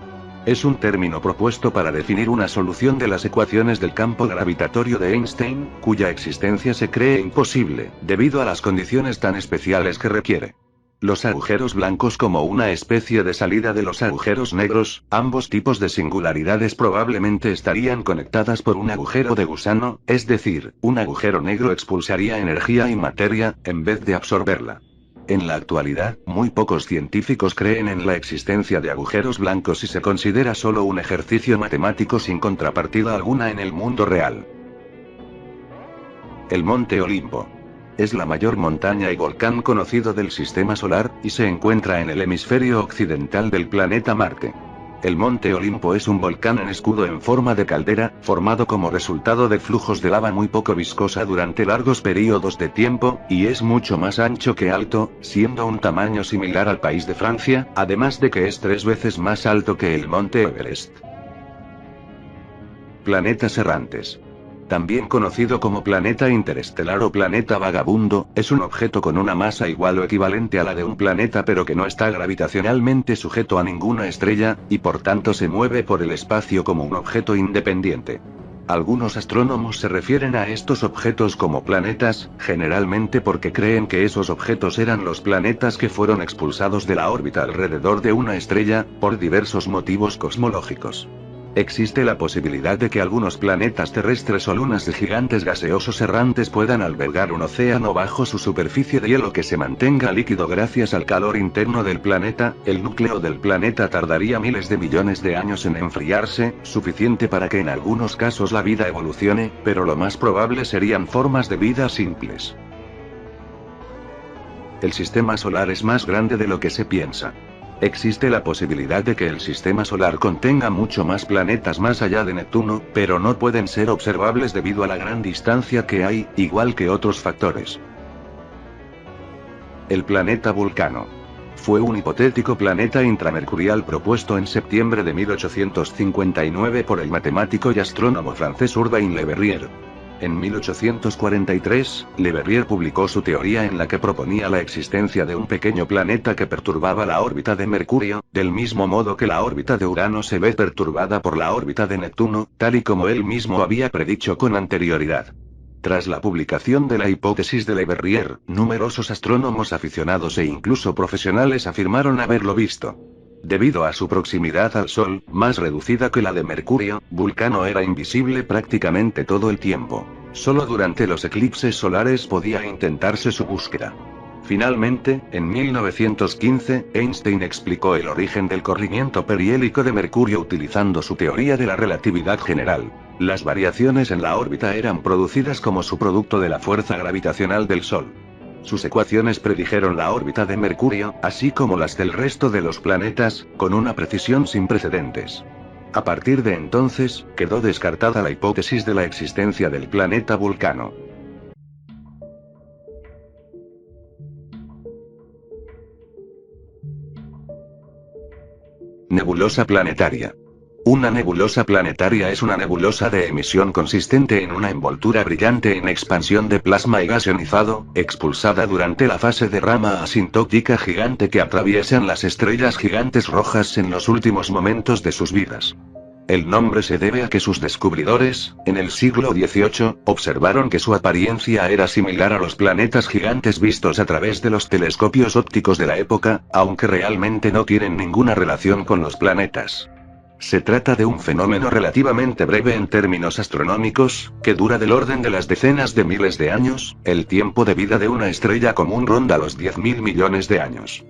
Es un término propuesto para definir una solución de las ecuaciones del campo gravitatorio de Einstein, cuya existencia se cree imposible, debido a las condiciones tan especiales que requiere. Los agujeros blancos como una especie de salida de los agujeros negros, ambos tipos de singularidades probablemente estarían conectadas por un agujero de gusano, es decir, un agujero negro expulsaría energía y materia, en vez de absorberla. En la actualidad, muy pocos científicos creen en la existencia de agujeros blancos y se considera solo un ejercicio matemático sin contrapartida alguna en el mundo real. El Monte Olimpo. Es la mayor montaña y volcán conocido del Sistema Solar, y se encuentra en el hemisferio occidental del planeta Marte. El Monte Olimpo es un volcán en escudo en forma de caldera, formado como resultado de flujos de lava muy poco viscosa durante largos periodos de tiempo, y es mucho más ancho que alto, siendo un tamaño similar al país de Francia, además de que es 3 veces más alto que el Monte Everest. Planetas errantes. También conocido como planeta interestelar o planeta vagabundo, es un objeto con una masa igual o equivalente a la de un planeta pero que no está gravitacionalmente sujeto a ninguna estrella, y por tanto se mueve por el espacio como un objeto independiente. Algunos astrónomos se refieren a estos objetos como planetas, generalmente porque creen que esos objetos eran los planetas que fueron expulsados de la órbita alrededor de una estrella, por diversos motivos cosmológicos. Existe la posibilidad de que algunos planetas terrestres o lunas de gigantes gaseosos errantes puedan albergar un océano bajo su superficie de hielo que se mantenga líquido gracias al calor interno del planeta. El núcleo del planeta tardaría miles de millones de años en enfriarse, suficiente para que en algunos casos la vida evolucione, pero lo más probable serían formas de vida simples. El sistema solar es más grande de lo que se piensa. Existe la posibilidad de que el sistema solar contenga mucho más planetas más allá de Neptuno, pero no pueden ser observables debido a la gran distancia que hay, igual que otros factores. El planeta Vulcano. Fue un hipotético planeta intramercurial propuesto en septiembre de 1859 por el matemático y astrónomo francés Urbain Le Verrier. En 1843, Le Verrier publicó su teoría en la que proponía la existencia de un pequeño planeta que perturbaba la órbita de Mercurio, del mismo modo que la órbita de Urano se ve perturbada por la órbita de Neptuno, tal y como él mismo había predicho con anterioridad. Tras la publicación de la hipótesis de Le Verrier, numerosos astrónomos aficionados e incluso profesionales afirmaron haberlo visto. Debido a su proximidad al Sol, más reducida que la de Mercurio, Vulcano era invisible prácticamente todo el tiempo. Solo durante los eclipses solares podía intentarse su búsqueda. Finalmente, en 1915, Einstein explicó el origen del corrimiento perihélico de Mercurio utilizando su teoría de la relatividad general. Las variaciones en la órbita eran producidas como subproducto de la fuerza gravitacional del Sol. Sus ecuaciones predijeron la órbita de Mercurio, así como las del resto de los planetas, con una precisión sin precedentes. A partir de entonces, quedó descartada la hipótesis de la existencia del planeta Vulcano. Nebulosa planetaria. Una nebulosa planetaria es una nebulosa de emisión consistente en una envoltura brillante en expansión de plasma y gas ionizado, expulsada durante la fase de rama asintótica gigante que atraviesan las estrellas gigantes rojas en los últimos momentos de sus vidas. El nombre se debe a que sus descubridores, en el siglo XVIII, observaron que su apariencia era similar a los planetas gigantes vistos a través de los telescopios ópticos de la época, aunque realmente no tienen ninguna relación con los planetas. Se trata de un fenómeno relativamente breve en términos astronómicos, que dura del orden de las decenas de miles de años. El tiempo de vida de una estrella común ronda los 10.000 millones de años.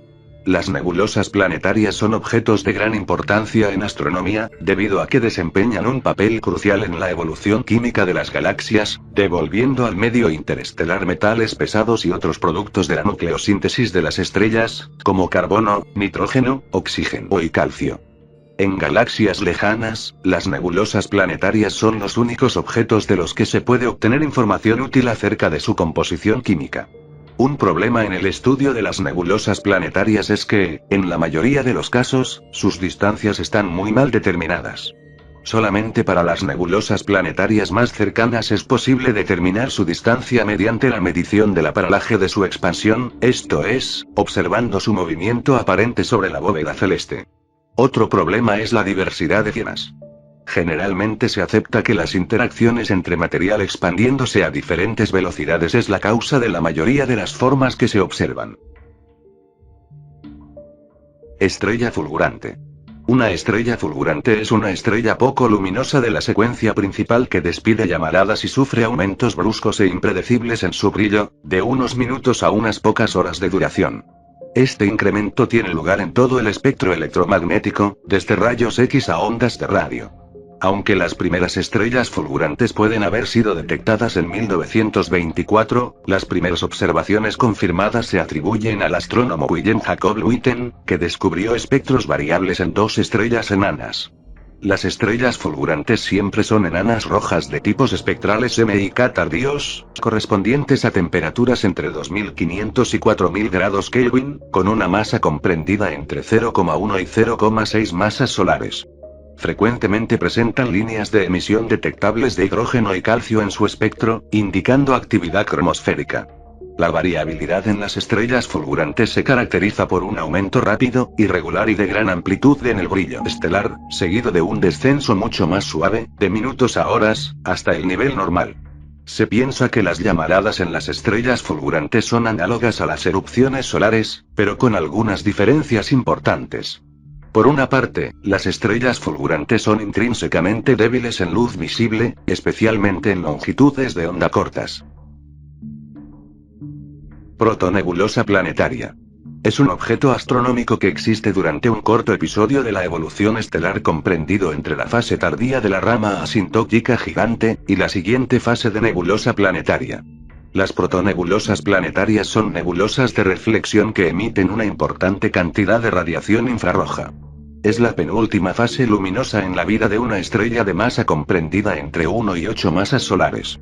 Las nebulosas planetarias son objetos de gran importancia en astronomía, debido a que desempeñan un papel crucial en la evolución química de las galaxias, devolviendo al medio interestelar metales pesados y otros productos de la nucleosíntesis de las estrellas, como carbono, nitrógeno, oxígeno y calcio. En galaxias lejanas, las nebulosas planetarias son los únicos objetos de los que se puede obtener información útil acerca de su composición química. Un problema en el estudio de las nebulosas planetarias es que, en la mayoría de los casos, sus distancias están muy mal determinadas. Solamente para las nebulosas planetarias más cercanas es posible determinar su distancia mediante la medición de la paralaje de su expansión, esto es, observando su movimiento aparente sobre la bóveda celeste. Otro problema es la diversidad de zonas. Generalmente se acepta que las interacciones entre material expandiéndose a diferentes velocidades es la causa de la mayoría de las formas que se observan. Estrella fulgurante. Una estrella fulgurante es una estrella poco luminosa de la secuencia principal que despide llamaradas y sufre aumentos bruscos e impredecibles en su brillo, de unos minutos a unas pocas horas de duración. Este incremento tiene lugar en todo el espectro electromagnético, desde rayos X a ondas de radio. Aunque las primeras estrellas fulgurantes pueden haber sido detectadas en 1924, las primeras observaciones confirmadas se atribuyen al astrónomo Wilhelm Jacob Luyten, que descubrió espectros variables en dos estrellas enanas. Las estrellas fulgurantes siempre son enanas rojas de tipos espectrales M y K tardíos, correspondientes a temperaturas entre 2500 y 4000 grados Kelvin, con una masa comprendida entre 0,1 y 0,6 masas solares. Frecuentemente presentan líneas de emisión detectables de hidrógeno y calcio en su espectro, indicando actividad cromosférica. La variabilidad en las estrellas fulgurantes se caracteriza por un aumento rápido, irregular y de gran amplitud en el brillo estelar, seguido de un descenso mucho más suave, de minutos a horas, hasta el nivel normal. Se piensa que las llamaradas en las estrellas fulgurantes son análogas a las erupciones solares, pero con algunas diferencias importantes. Por una parte, las estrellas fulgurantes son intrínsecamente débiles en luz visible, especialmente en longitudes de onda cortas. Protonebulosa planetaria. Es un objeto astronómico que existe durante un corto episodio de la evolución estelar comprendido entre la fase tardía de la rama asintótica gigante, y la siguiente fase de nebulosa planetaria. Las protonebulosas planetarias son nebulosas de reflexión que emiten una importante cantidad de radiación infrarroja. Es la penúltima fase luminosa en la vida de una estrella de masa comprendida entre 1 y 8 masas solares.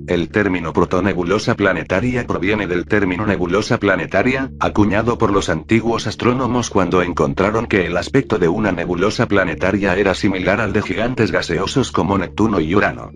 El término protonebulosa planetaria proviene del término nebulosa planetaria, acuñado por los antiguos astrónomos cuando encontraron que el aspecto de una nebulosa planetaria era similar al de gigantes gaseosos como Neptuno y Urano.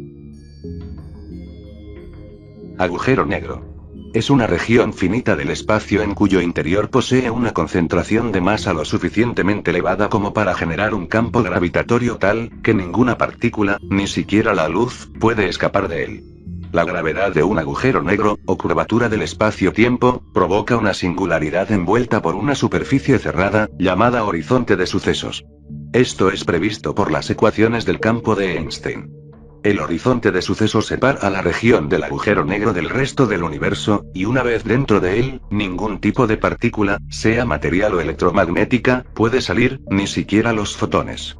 Agujero negro. Es una región finita del espacio en cuyo interior posee una concentración de masa lo suficientemente elevada como para generar un campo gravitatorio tal, que ninguna partícula, ni siquiera la luz, puede escapar de él. La gravedad de un agujero negro, o curvatura del espacio-tiempo, provoca una singularidad envuelta por una superficie cerrada, llamada horizonte de sucesos. Esto es previsto por las ecuaciones del campo de Einstein. El horizonte de sucesos separa a la región del agujero negro del resto del universo, y una vez dentro de él, ningún tipo de partícula, sea material o electromagnética, puede salir, ni siquiera los fotones.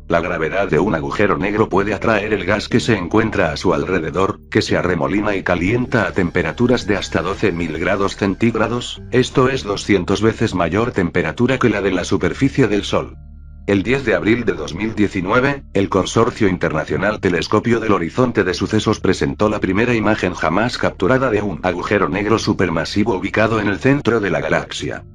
La gravedad de un agujero negro puede atraer el gas que se encuentra a su alrededor, que se arremolina y calienta a temperaturas de hasta 12.000 grados centígrados, esto es 200 veces mayor temperatura que la de la superficie del Sol. El 10 de abril de 2019, el Consorcio Internacional Telescopio del Horizonte de Sucesos presentó la primera imagen jamás capturada de un agujero negro supermasivo ubicado en el centro de la galaxia.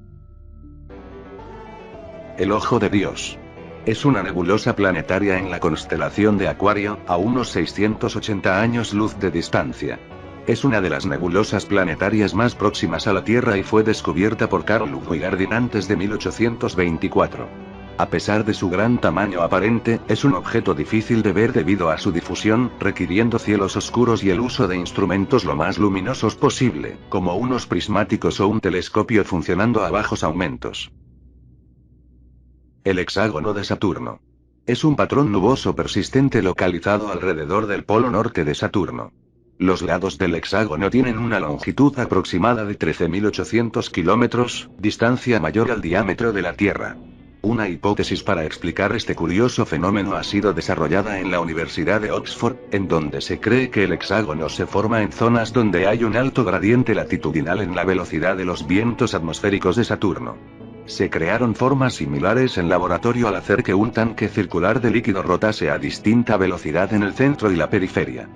El Ojo de Dios. Es una nebulosa planetaria en la constelación de Acuario, a unos 680 años luz de distancia. Es una de las nebulosas planetarias más próximas a la Tierra y fue descubierta por Carl Ludwig Ardin antes de 1824. A pesar de su gran tamaño aparente, es un objeto difícil de ver debido a su difusión, requiriendo cielos oscuros y el uso de instrumentos lo más luminosos posible, como unos prismáticos o un telescopio funcionando a bajos aumentos. El hexágono de Saturno. Es un patrón nuboso persistente localizado alrededor del polo norte de Saturno. Los lados del hexágono tienen una longitud aproximada de 13.800 kilómetros, distancia mayor al diámetro de la Tierra. Una hipótesis para explicar este curioso fenómeno ha sido desarrollada en la Universidad de Oxford, en donde se cree que el hexágono se forma en zonas donde hay un alto gradiente latitudinal en la velocidad de los vientos atmosféricos de Saturno. Se crearon formas similares en laboratorio al hacer que un tanque circular de líquido rotase a distinta velocidad en el centro y la periferia.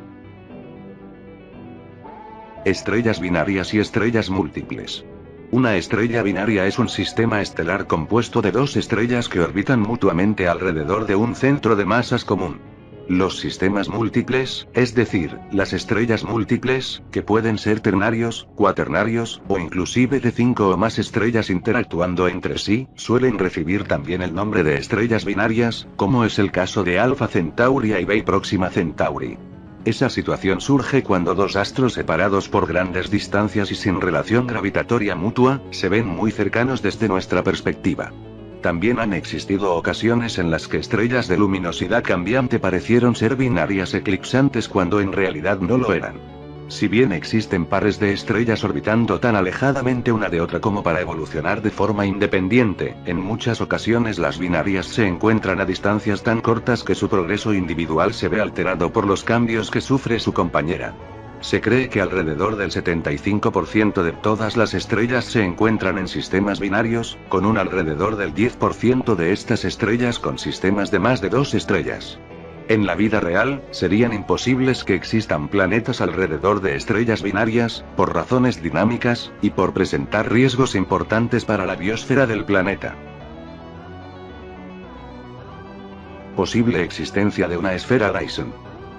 Estrellas binarias y estrellas múltiples. Una estrella binaria es un sistema estelar compuesto de dos estrellas que orbitan mutuamente alrededor de un centro de masas común. Los sistemas múltiples, es decir, las estrellas múltiples, que pueden ser ternarios, cuaternarios, o inclusive de 5 o más estrellas interactuando entre sí, suelen recibir también el nombre de estrellas binarias, como es el caso de Alpha Centauri y B Próxima Centauri. Esa situación surge cuando dos astros separados por grandes distancias y sin relación gravitatoria mutua, se ven muy cercanos desde nuestra perspectiva. También han existido ocasiones en las que estrellas de luminosidad cambiante parecieron ser binarias eclipsantes cuando en realidad no lo eran. Si bien existen pares de estrellas orbitando tan alejadamente una de otra como para evolucionar de forma independiente, en muchas ocasiones las binarias se encuentran a distancias tan cortas que su progreso individual se ve alterado por los cambios que sufre su compañera. Se cree que alrededor del 75% de todas las estrellas se encuentran en sistemas binarios, con un alrededor del 10% de estas estrellas con sistemas de más de 2 estrellas. En la vida real, serían imposibles que existan planetas alrededor de estrellas binarias, por razones dinámicas, y por presentar riesgos importantes para la biosfera del planeta. Posible existencia de una esfera Dyson.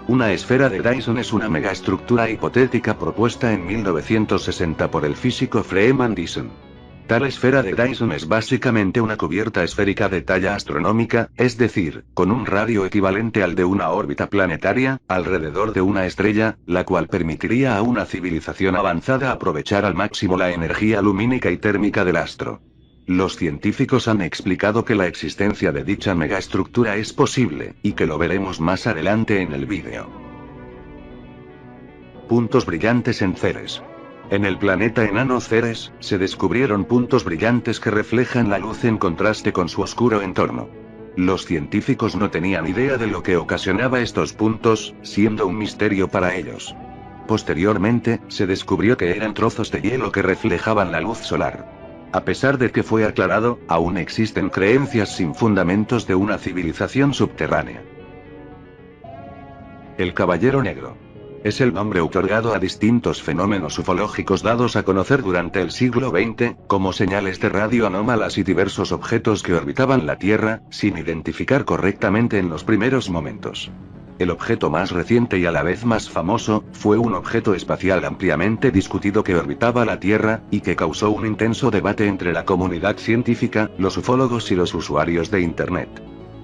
Una esfera de Dyson es una megaestructura hipotética propuesta en 1960 por el físico Freeman Dyson. Tal esfera de Dyson es básicamente una cubierta esférica de talla astronómica, es decir, con un radio equivalente al de una órbita planetaria, alrededor de una estrella, la cual permitiría a una civilización avanzada aprovechar al máximo la energía lumínica y térmica del astro. Los científicos han explicado que la existencia de dicha megaestructura es posible, y que lo veremos más adelante en el vídeo. Puntos brillantes en Ceres. En el planeta enano Ceres, se descubrieron puntos brillantes que reflejan la luz en contraste con su oscuro entorno. Los científicos no tenían idea de lo que ocasionaba estos puntos, siendo un misterio para ellos. Posteriormente, se descubrió que eran trozos de hielo que reflejaban la luz solar. A pesar de que fue aclarado, aún existen creencias sin fundamentos de una civilización subterránea. El Caballero Negro. Es el nombre otorgado a distintos fenómenos ufológicos dados a conocer durante el siglo XX, como señales de radio anómalas y diversos objetos que orbitaban la Tierra, sin identificar correctamente en los primeros momentos. El objeto más reciente y a la vez más famoso, fue un objeto espacial ampliamente discutido que orbitaba la Tierra, y que causó un intenso debate entre la comunidad científica, los ufólogos y los usuarios de Internet.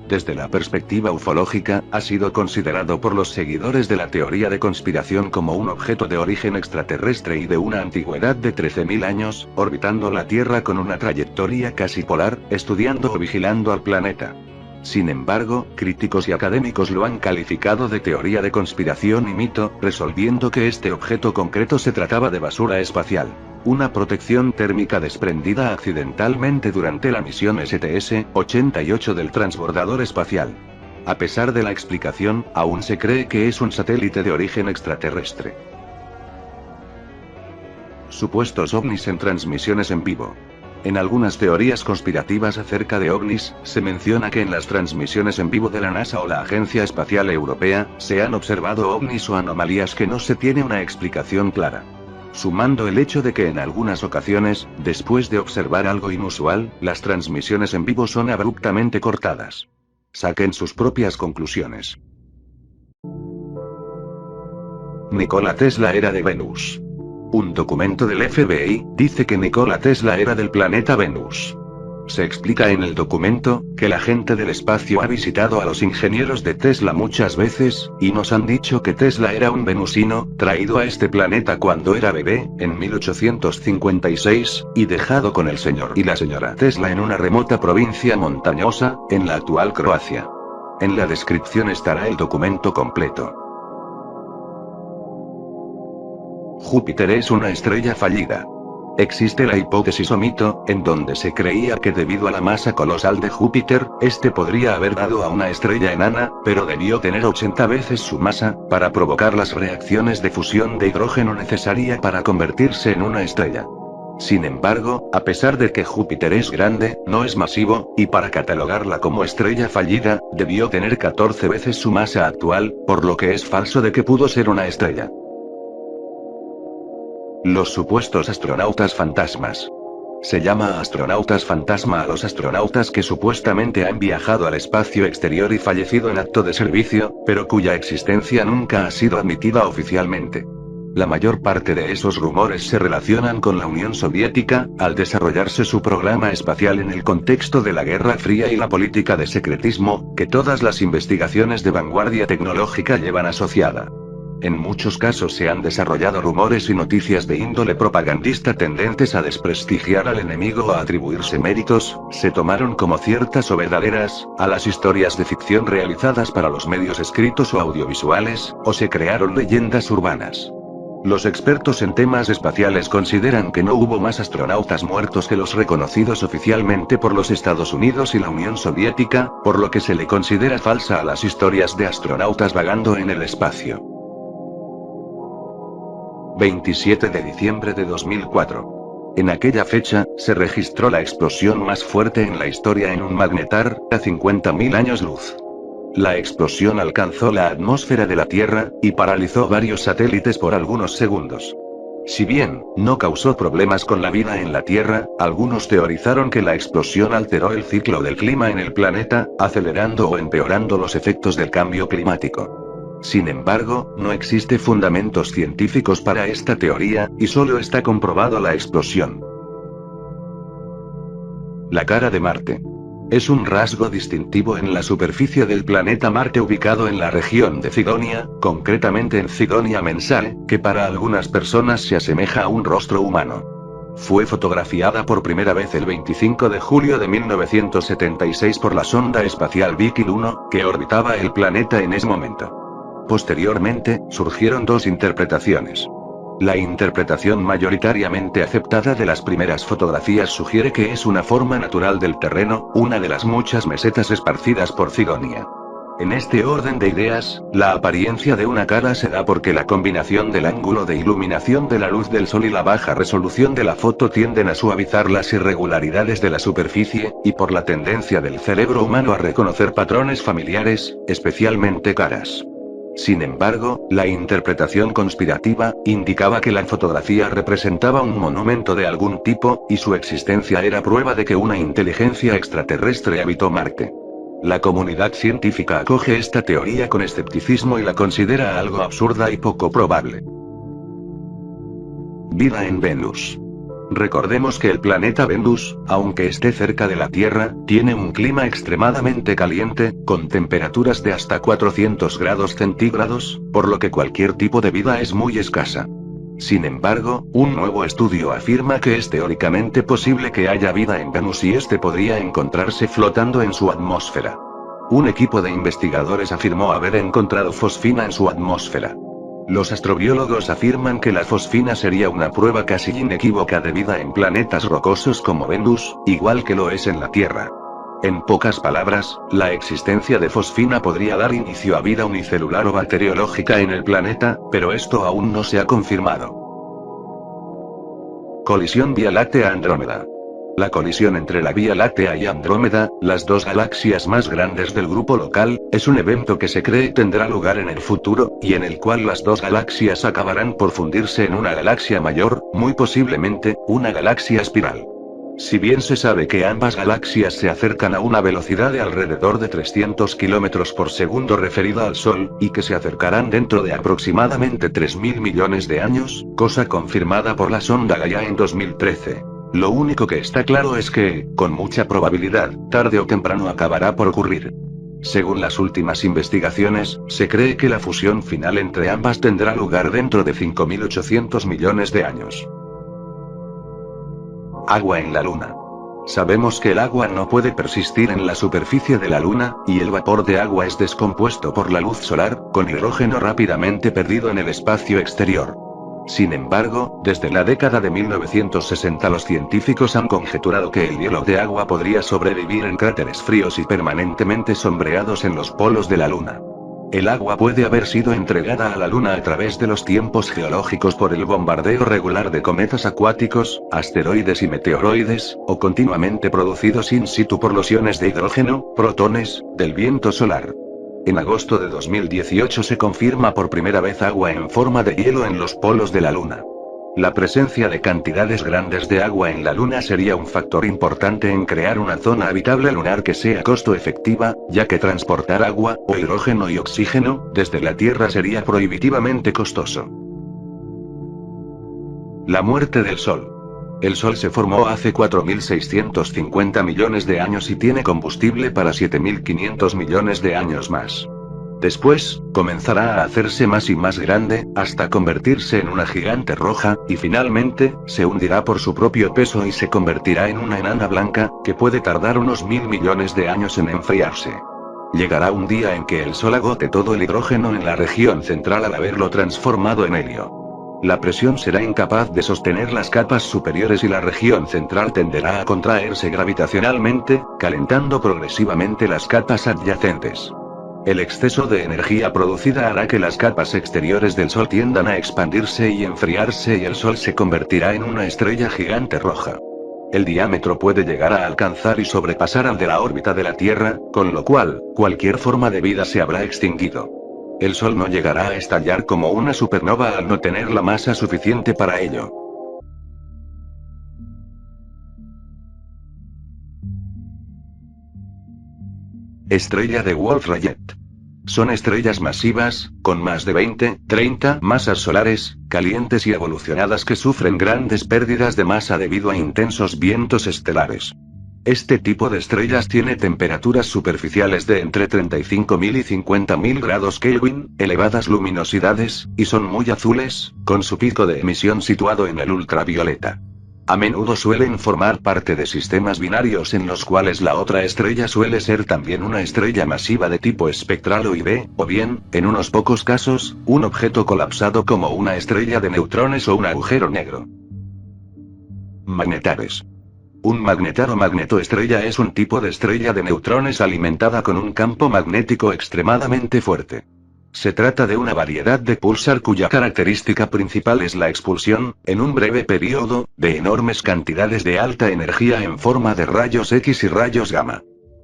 Desde la perspectiva ufológica, ha sido considerado por los seguidores de la teoría de conspiración como un objeto de origen extraterrestre y de una antigüedad de 13.000 años, orbitando la Tierra con una trayectoria casi polar, estudiando o vigilando al planeta. Sin embargo, críticos y académicos lo han calificado de teoría de conspiración y mito, resolviendo que este objeto concreto se trataba de basura espacial. Una protección térmica desprendida accidentalmente durante la misión STS-88 del transbordador espacial. A pesar de la explicación, aún se cree que es un satélite de origen extraterrestre. Supuestos ovnis en transmisiones en vivo. En algunas teorías conspirativas acerca de ovnis, se menciona que en las transmisiones en vivo de la NASA o la Agencia Espacial Europea, se han observado ovnis o anomalías que no se tiene una explicación clara. Sumando el hecho de que en algunas ocasiones, después de observar algo inusual, las transmisiones en vivo son abruptamente cortadas. Saquen sus propias conclusiones. Nikola Tesla era de Venus. Un documento del FBI dice que Nikola Tesla era del planeta Venus. Se explica en el documento que la gente del espacio ha visitado a los ingenieros de Tesla muchas veces, y nos han dicho que Tesla era un venusino, traído a este planeta cuando era bebé, en 1856, y dejado con el señor y la señora Tesla en una remota provincia montañosa, en la actual Croacia. En la descripción estará el documento completo. Júpiter es una estrella fallida. Existe la hipótesis o mito, en donde se creía que debido a la masa colosal de Júpiter, este podría haber dado a una estrella enana, pero debió tener 80 veces su masa, para provocar las reacciones de fusión de hidrógeno necesaria para convertirse en una estrella. Sin embargo, a pesar de que Júpiter es grande, no es masivo, y para catalogarla como estrella fallida, debió tener 14 veces su masa actual, por lo que es falso de que pudo ser una estrella. Los supuestos astronautas fantasmas. Se llama astronautas fantasma a los astronautas que supuestamente han viajado al espacio exterior y fallecido en acto de servicio, pero cuya existencia nunca ha sido admitida oficialmente. La mayor parte de esos rumores se relacionan con la Unión Soviética, al desarrollarse su programa espacial en el contexto de la Guerra Fría y la política de secretismo, que todas las investigaciones de vanguardia tecnológica llevan asociada. En muchos casos se han desarrollado rumores y noticias de índole propagandista tendentes a desprestigiar al enemigo o a atribuirse méritos, se tomaron como ciertas o verdaderas, a las historias de ficción realizadas para los medios escritos o audiovisuales, o se crearon leyendas urbanas. Los expertos en temas espaciales consideran que no hubo más astronautas muertos que los reconocidos oficialmente por los Estados Unidos y la Unión Soviética, por lo que se le considera falsa a las historias de astronautas vagando en el espacio. 27 de diciembre de 2004. En aquella fecha, se registró la explosión más fuerte en la historia en un magnetar, a 50.000 años luz. La explosión alcanzó la atmósfera de la Tierra, y paralizó varios satélites por algunos segundos. Si bien, no causó problemas con la vida en la Tierra, algunos teorizaron que la explosión alteró el ciclo del clima en el planeta, acelerando o empeorando los efectos del cambio climático. Sin embargo, no existe fundamentos científicos para esta teoría, y solo está comprobado la explosión. La cara de Marte. Es un rasgo distintivo en la superficie del planeta Marte ubicado en la región de Cydonia, concretamente en Cydonia Mensae, que para algunas personas se asemeja a un rostro humano. Fue fotografiada por primera vez el 25 de julio de 1976 por la sonda espacial Viking 1, que orbitaba el planeta en ese momento. Posteriormente, surgieron dos interpretaciones. La interpretación mayoritariamente aceptada de las primeras fotografías sugiere que es una forma natural del terreno, una de las muchas mesetas esparcidas por Cydonia. En este orden de ideas, la apariencia de una cara se da porque la combinación del ángulo de iluminación de la luz del sol y la baja resolución de la foto tienden a suavizar las irregularidades de la superficie, y por la tendencia del cerebro humano a reconocer patrones familiares, especialmente caras. Sin embargo, la interpretación conspirativa indicaba que la fotografía representaba un monumento de algún tipo, y su existencia era prueba de que una inteligencia extraterrestre habitó Marte. La comunidad científica acoge esta teoría con escepticismo y la considera algo absurda y poco probable. Vida en Venus. Recordemos que el planeta Venus, aunque esté cerca de la Tierra, tiene un clima extremadamente caliente, con temperaturas de hasta 400 grados centígrados, por lo que cualquier tipo de vida es muy escasa. Sin embargo, un nuevo estudio afirma que es teóricamente posible que haya vida en Venus y este podría encontrarse flotando en su atmósfera. Un equipo de investigadores afirmó haber encontrado fosfina en su atmósfera. Los astrobiólogos afirman que la fosfina sería una prueba casi inequívoca de vida en planetas rocosos como Venus, igual que lo es en la Tierra. En pocas palabras, la existencia de fosfina podría dar inicio a vida unicelular o bacteriológica en el planeta, pero esto aún no se ha confirmado. Colisión Vía Láctea Andrómeda. La colisión entre la Vía Láctea y Andrómeda, las dos galaxias más grandes del grupo local, es un evento que se cree tendrá lugar en el futuro, y en el cual las dos galaxias acabarán por fundirse en una galaxia mayor, muy posiblemente, una galaxia espiral. Si bien se sabe que ambas galaxias se acercan a una velocidad de alrededor de 300 km por segundo referida al Sol, y que se acercarán dentro de aproximadamente 3.000 millones de años, cosa confirmada por la sonda Gaia en 2013. Lo único que está claro es que, con mucha probabilidad, tarde o temprano acabará por ocurrir. Según las últimas investigaciones, se cree que la fusión final entre ambas tendrá lugar dentro de 5.800 millones de años. Agua en la Luna. Sabemos que el agua no puede persistir en la superficie de la Luna, y el vapor de agua es descompuesto por la luz solar, con hidrógeno rápidamente perdido en el espacio exterior. Sin embargo, desde la década de 1960 los científicos han conjeturado que el hielo de agua podría sobrevivir en cráteres fríos y permanentemente sombreados en los polos de la Luna. El agua puede haber sido entregada a la Luna a través de los tiempos geológicos por el bombardeo regular de cometas acuáticos, asteroides y meteoroides, o continuamente producidos in situ por los iones de hidrógeno, protones, del viento solar. En agosto de 2018 se confirma por primera vez agua en forma de hielo en los polos de la Luna. La presencia de cantidades grandes de agua en la Luna sería un factor importante en crear una zona habitable lunar que sea costo efectiva, ya que transportar agua, o hidrógeno y oxígeno, desde la Tierra sería prohibitivamente costoso. La muerte del Sol. El Sol se formó hace 4.650 millones de años y tiene combustible para 7.500 millones de años más. Después, comenzará a hacerse más y más grande, hasta convertirse en una gigante roja, y finalmente, se hundirá por su propio peso y se convertirá en una enana blanca, que puede tardar unos 1.000 millones de años en enfriarse. Llegará un día en que el Sol agote todo el hidrógeno en la región central al haberlo transformado en helio. La presión será incapaz de sostener las capas superiores y la región central tenderá a contraerse gravitacionalmente, calentando progresivamente las capas adyacentes. El exceso de energía producida hará que las capas exteriores del Sol tiendan a expandirse y enfriarse y el Sol se convertirá en una estrella gigante roja. El diámetro puede llegar a alcanzar y sobrepasar al de la órbita de la Tierra, con lo cual, cualquier forma de vida se habrá extinguido. El Sol no llegará a estallar como una supernova al no tener la masa suficiente para ello. Estrella de Wolf-Rayet. Son estrellas masivas, con más de 20, 30 masas solares, calientes y evolucionadas que sufren grandes pérdidas de masa debido a intensos vientos estelares. Este tipo de estrellas tiene temperaturas superficiales de entre 35.000 y 50.000 grados Kelvin, elevadas luminosidades, y son muy azules, con su pico de emisión situado en el ultravioleta. A menudo suelen formar parte de sistemas binarios en los cuales la otra estrella suele ser también una estrella masiva de tipo espectral o IV, o bien, en unos pocos casos, un objeto colapsado como una estrella de neutrones o un agujero negro. Magnetares. Un magnetar o magnetoestrella es un tipo de estrella de neutrones alimentada con un campo magnético extremadamente fuerte. Se trata de una variedad de púlsar cuya característica principal es la expulsión, en un breve periodo, de enormes cantidades de alta energía en forma de rayos X y rayos gamma.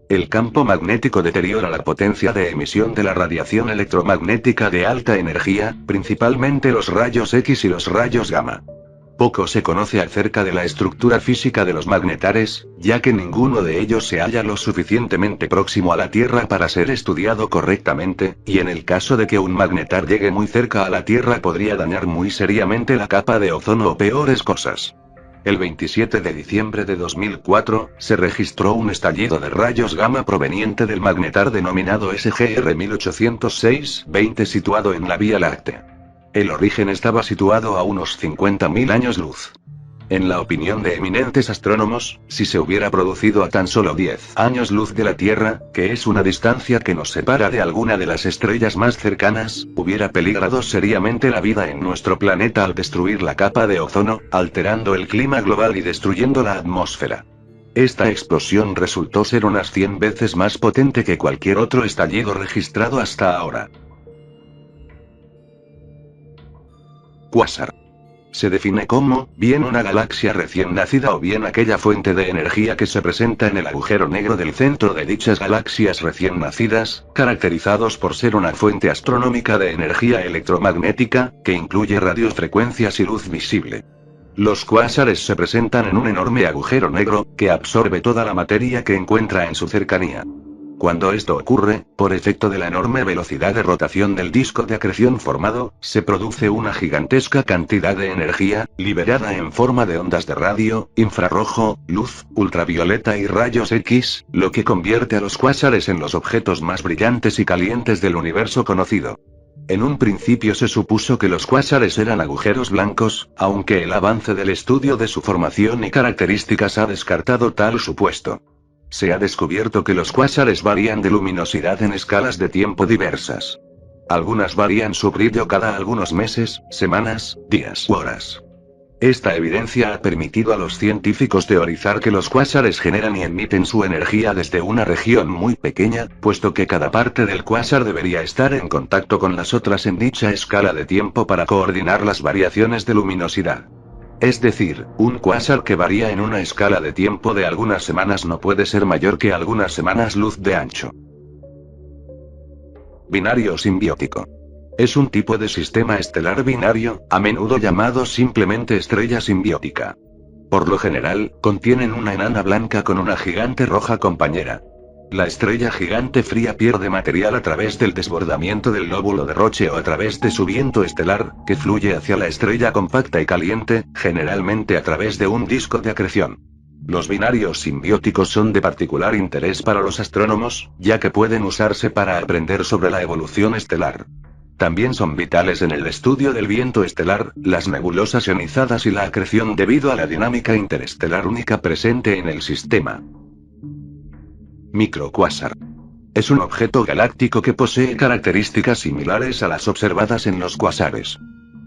El campo magnético deteriora la potencia de emisión de la radiación electromagnética de alta energía, principalmente los rayos X y los rayos gamma. Poco se conoce acerca de la estructura física de los magnetares, ya que ninguno de ellos se halla lo suficientemente próximo a la Tierra para ser estudiado correctamente, y en el caso de que un magnetar llegue muy cerca a la Tierra podría dañar muy seriamente la capa de ozono o peores cosas. El 27 de diciembre de 2004, se registró un estallido de rayos gamma proveniente del magnetar denominado SGR 1806-20 situado en la Vía Láctea. El origen estaba situado a unos 50.000 años luz. En la opinión de eminentes astrónomos, si se hubiera producido a tan solo 10 años luz de la Tierra, que es una distancia que nos separa de alguna de las estrellas más cercanas, hubiera peligrado seriamente la vida en nuestro planeta al destruir la capa de ozono, alterando el clima global y destruyendo la atmósfera. Esta explosión resultó ser unas 100 veces más potente que cualquier otro estallido registrado hasta ahora. Cuásar. Se define como, bien una galaxia recién nacida o bien aquella fuente de energía que se presenta en el agujero negro del centro de dichas galaxias recién nacidas, caracterizados por ser una fuente astronómica de energía electromagnética, que incluye radiofrecuencias y luz visible. Los cuásares se presentan en un enorme agujero negro, que absorbe toda la materia que encuentra en su cercanía. Cuando esto ocurre, por efecto de la enorme velocidad de rotación del disco de acreción formado, se produce una gigantesca cantidad de energía, liberada en forma de ondas de radio, infrarrojo, luz, ultravioleta y rayos X, lo que convierte a los cuásares en los objetos más brillantes y calientes del universo conocido. En un principio se supuso que los cuásares eran agujeros blancos, aunque el avance del estudio de su formación y características ha descartado tal supuesto. Se ha descubierto que los cuásares varían de luminosidad en escalas de tiempo diversas. Algunas varían su brillo cada algunos meses, semanas, días u horas. Esta evidencia ha permitido a los científicos teorizar que los cuásares generan y emiten su energía desde una región muy pequeña, puesto que cada parte del cuásar debería estar en contacto con las otras en dicha escala de tiempo para coordinar las variaciones de luminosidad. Es decir, un cuásar que varía en una escala de tiempo de algunas semanas no puede ser mayor que algunas semanas luz de ancho. Binario simbiótico. Es un tipo de sistema estelar binario, a menudo llamado simplemente estrella simbiótica. Por lo general, contienen una enana blanca con una gigante roja compañera. La estrella gigante fría pierde material a través del desbordamiento del lóbulo de Roche o a través de su viento estelar, que fluye hacia la estrella compacta y caliente, generalmente a través de un disco de acreción. Los binarios simbióticos son de particular interés para los astrónomos, ya que pueden usarse para aprender sobre la evolución estelar. También son vitales en el estudio del viento estelar, las nebulosas ionizadas y la acreción debido a la dinámica interestelar única presente en el sistema. Microcuásar. Es un objeto galáctico que posee características similares a las observadas en los cuásares.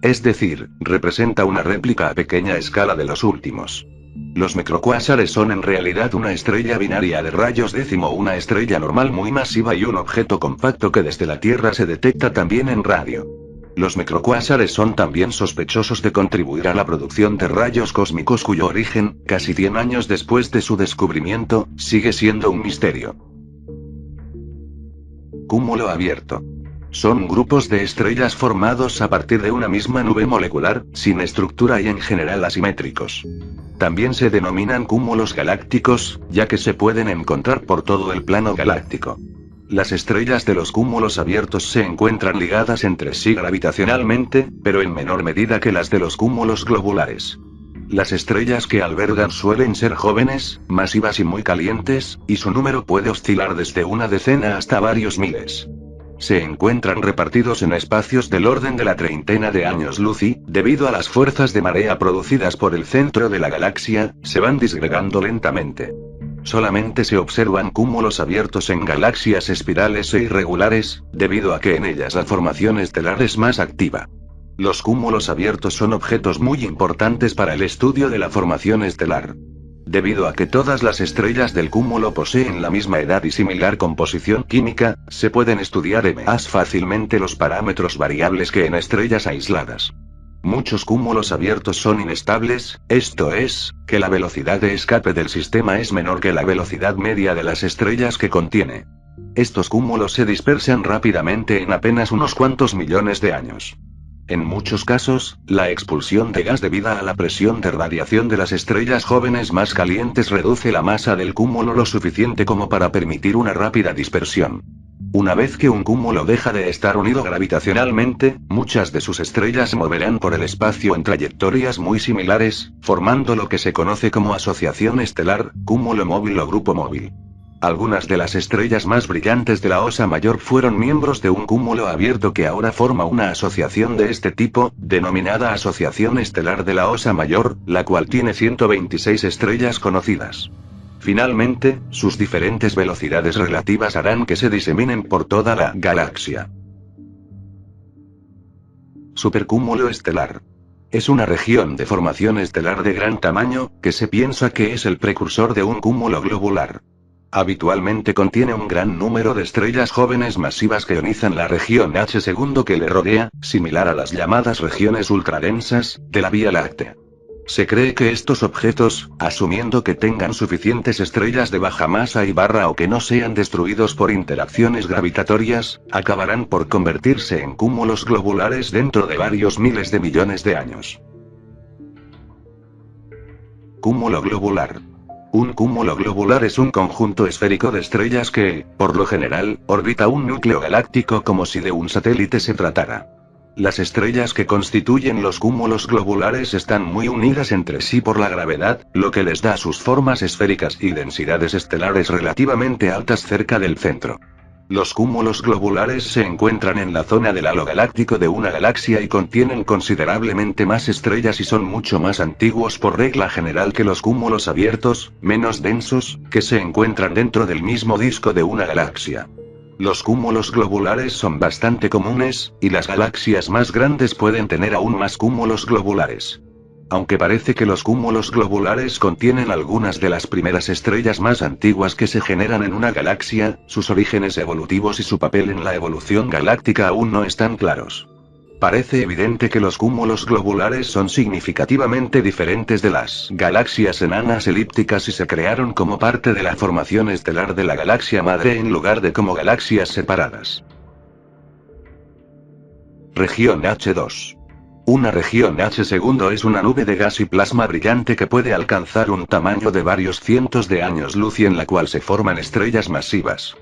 Es decir, representa una réplica a pequeña escala de los últimos. Los microcuásares son en realidad una estrella binaria de rayos décimo, una estrella normal muy masiva y un objeto compacto que desde la Tierra se detecta también en radio. Los microcuásares son también sospechosos de contribuir a la producción de rayos cósmicos cuyo origen, casi 100 años después de su descubrimiento, sigue siendo un misterio. Cúmulo abierto. Son grupos de estrellas formados a partir de una misma nube molecular, sin estructura y en general asimétricos. También se denominan cúmulos galácticos, ya que se pueden encontrar por todo el plano galáctico. Las estrellas de los cúmulos abiertos se encuentran ligadas entre sí gravitacionalmente, pero en menor medida que las de los cúmulos globulares. Las estrellas que albergan suelen ser jóvenes, masivas y muy calientes, y su número puede oscilar desde una decena hasta varios miles. Se encuentran repartidos en espacios del orden de la treintena de años luz y, debido a las fuerzas de marea producidas por el centro de la galaxia, se van disgregando lentamente. Solamente se observan cúmulos abiertos en galaxias espirales e irregulares, debido a que en ellas la formación estelar es más activa. Los cúmulos abiertos son objetos muy importantes para el estudio de la formación estelar. Debido a que todas las estrellas del cúmulo poseen la misma edad y similar composición química, se pueden estudiar más fácilmente los parámetros variables que en estrellas aisladas. Muchos cúmulos abiertos son inestables, esto es, que la velocidad de escape del sistema es menor que la velocidad media de las estrellas que contiene. Estos cúmulos se dispersan rápidamente en apenas unos cuantos millones de años. En muchos casos, la expulsión de gas debida a la presión de radiación de las estrellas jóvenes más calientes reduce la masa del cúmulo lo suficiente como para permitir una rápida dispersión. Una vez que un cúmulo deja de estar unido gravitacionalmente, muchas de sus estrellas moverán por el espacio en trayectorias muy similares, formando lo que se conoce como asociación estelar, cúmulo móvil o grupo móvil. Algunas de las estrellas más brillantes de la Osa Mayor fueron miembros de un cúmulo abierto que ahora forma una asociación de este tipo, denominada Asociación Estelar de la Osa Mayor, la cual tiene 126 estrellas conocidas. Finalmente, sus diferentes velocidades relativas harán que se diseminen por toda la galaxia. Supercúmulo estelar. Es una región de formación estelar de gran tamaño, que se piensa que es el precursor de un cúmulo globular. Habitualmente contiene un gran número de estrellas jóvenes masivas que ionizan la región H2 que le rodea, similar a las llamadas regiones ultradensas de la Vía Láctea. Se cree que estos objetos, asumiendo que tengan suficientes estrellas de baja masa o que no sean destruidos por interacciones gravitatorias, acabarán por convertirse en cúmulos globulares dentro de varios miles de millones de años. Cúmulo globular. Un cúmulo globular es un conjunto esférico de estrellas que, por lo general, orbita un núcleo galáctico como si de un satélite se tratara. Las estrellas que constituyen los cúmulos globulares están muy unidas entre sí por la gravedad, lo que les da sus formas esféricas y densidades estelares relativamente altas cerca del centro. Los cúmulos globulares se encuentran en la zona del halo galáctico de una galaxia y contienen considerablemente más estrellas y son mucho más antiguos por regla general que los cúmulos abiertos, menos densos, que se encuentran dentro del mismo disco de una galaxia. Los cúmulos globulares son bastante comunes, y las galaxias más grandes pueden tener aún más cúmulos globulares. Aunque parece que los cúmulos globulares contienen algunas de las primeras estrellas más antiguas que se generan en una galaxia, sus orígenes evolutivos y su papel en la evolución galáctica aún no están claros. Parece evidente que los cúmulos globulares son significativamente diferentes de las galaxias enanas elípticas y se crearon como parte de la formación estelar de la galaxia madre en lugar de como galaxias separadas. Región H2. Una región H2 es una nube de gas y plasma brillante que puede alcanzar un tamaño de varios cientos de años luz y en la cual se forman estrellas masivas.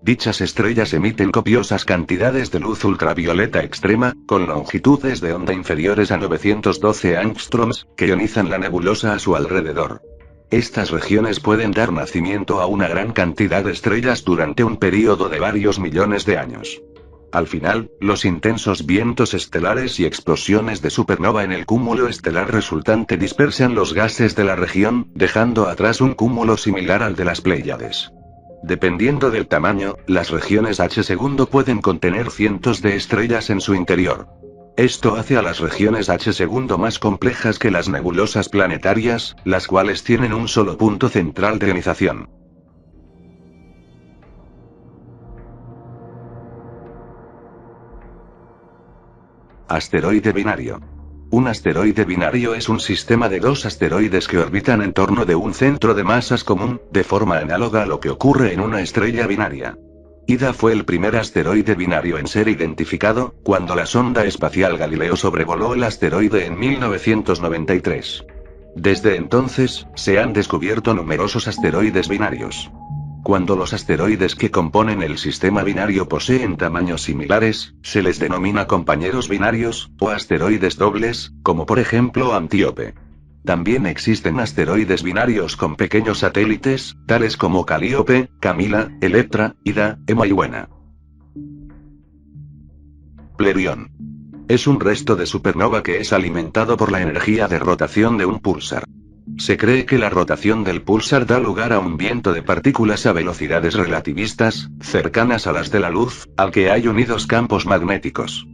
Dichas estrellas emiten copiosas cantidades de luz ultravioleta extrema, con longitudes de onda inferiores a 912 angstroms, que ionizan la nebulosa a su alrededor. Estas regiones pueden dar nacimiento a una gran cantidad de estrellas durante un período de varios millones de años. Al final, los intensos vientos estelares y explosiones de supernova en el cúmulo estelar resultante dispersan los gases de la región, dejando atrás un cúmulo similar al de las Pléyades. Dependiendo del tamaño, las regiones H2 pueden contener cientos de estrellas en su interior. Esto hace a las regiones H2 más complejas que las nebulosas planetarias, las cuales tienen un solo punto central de ionización. Asteroide binario. Un asteroide binario es un sistema de dos asteroides que orbitan en torno de un centro de masas común, de forma análoga a lo que ocurre en una estrella binaria. Ida fue el primer asteroide binario en ser identificado, cuando la sonda espacial Galileo sobrevoló el asteroide en 1993. Desde entonces, se han descubierto numerosos asteroides binarios. Cuando los asteroides que componen el sistema binario poseen tamaños similares, se les denomina compañeros binarios, o asteroides dobles, como por ejemplo Antíope. También existen asteroides binarios con pequeños satélites, tales como Calíope, Camila, Electra, Ida, Emma y Buena. Plerión. Es un resto de supernova que es alimentado por la energía de rotación de un púlsar. Se cree que la rotación del púlsar da lugar a un viento de partículas a velocidades relativistas, cercanas a las de la luz, al que hay unidos campos magnéticos.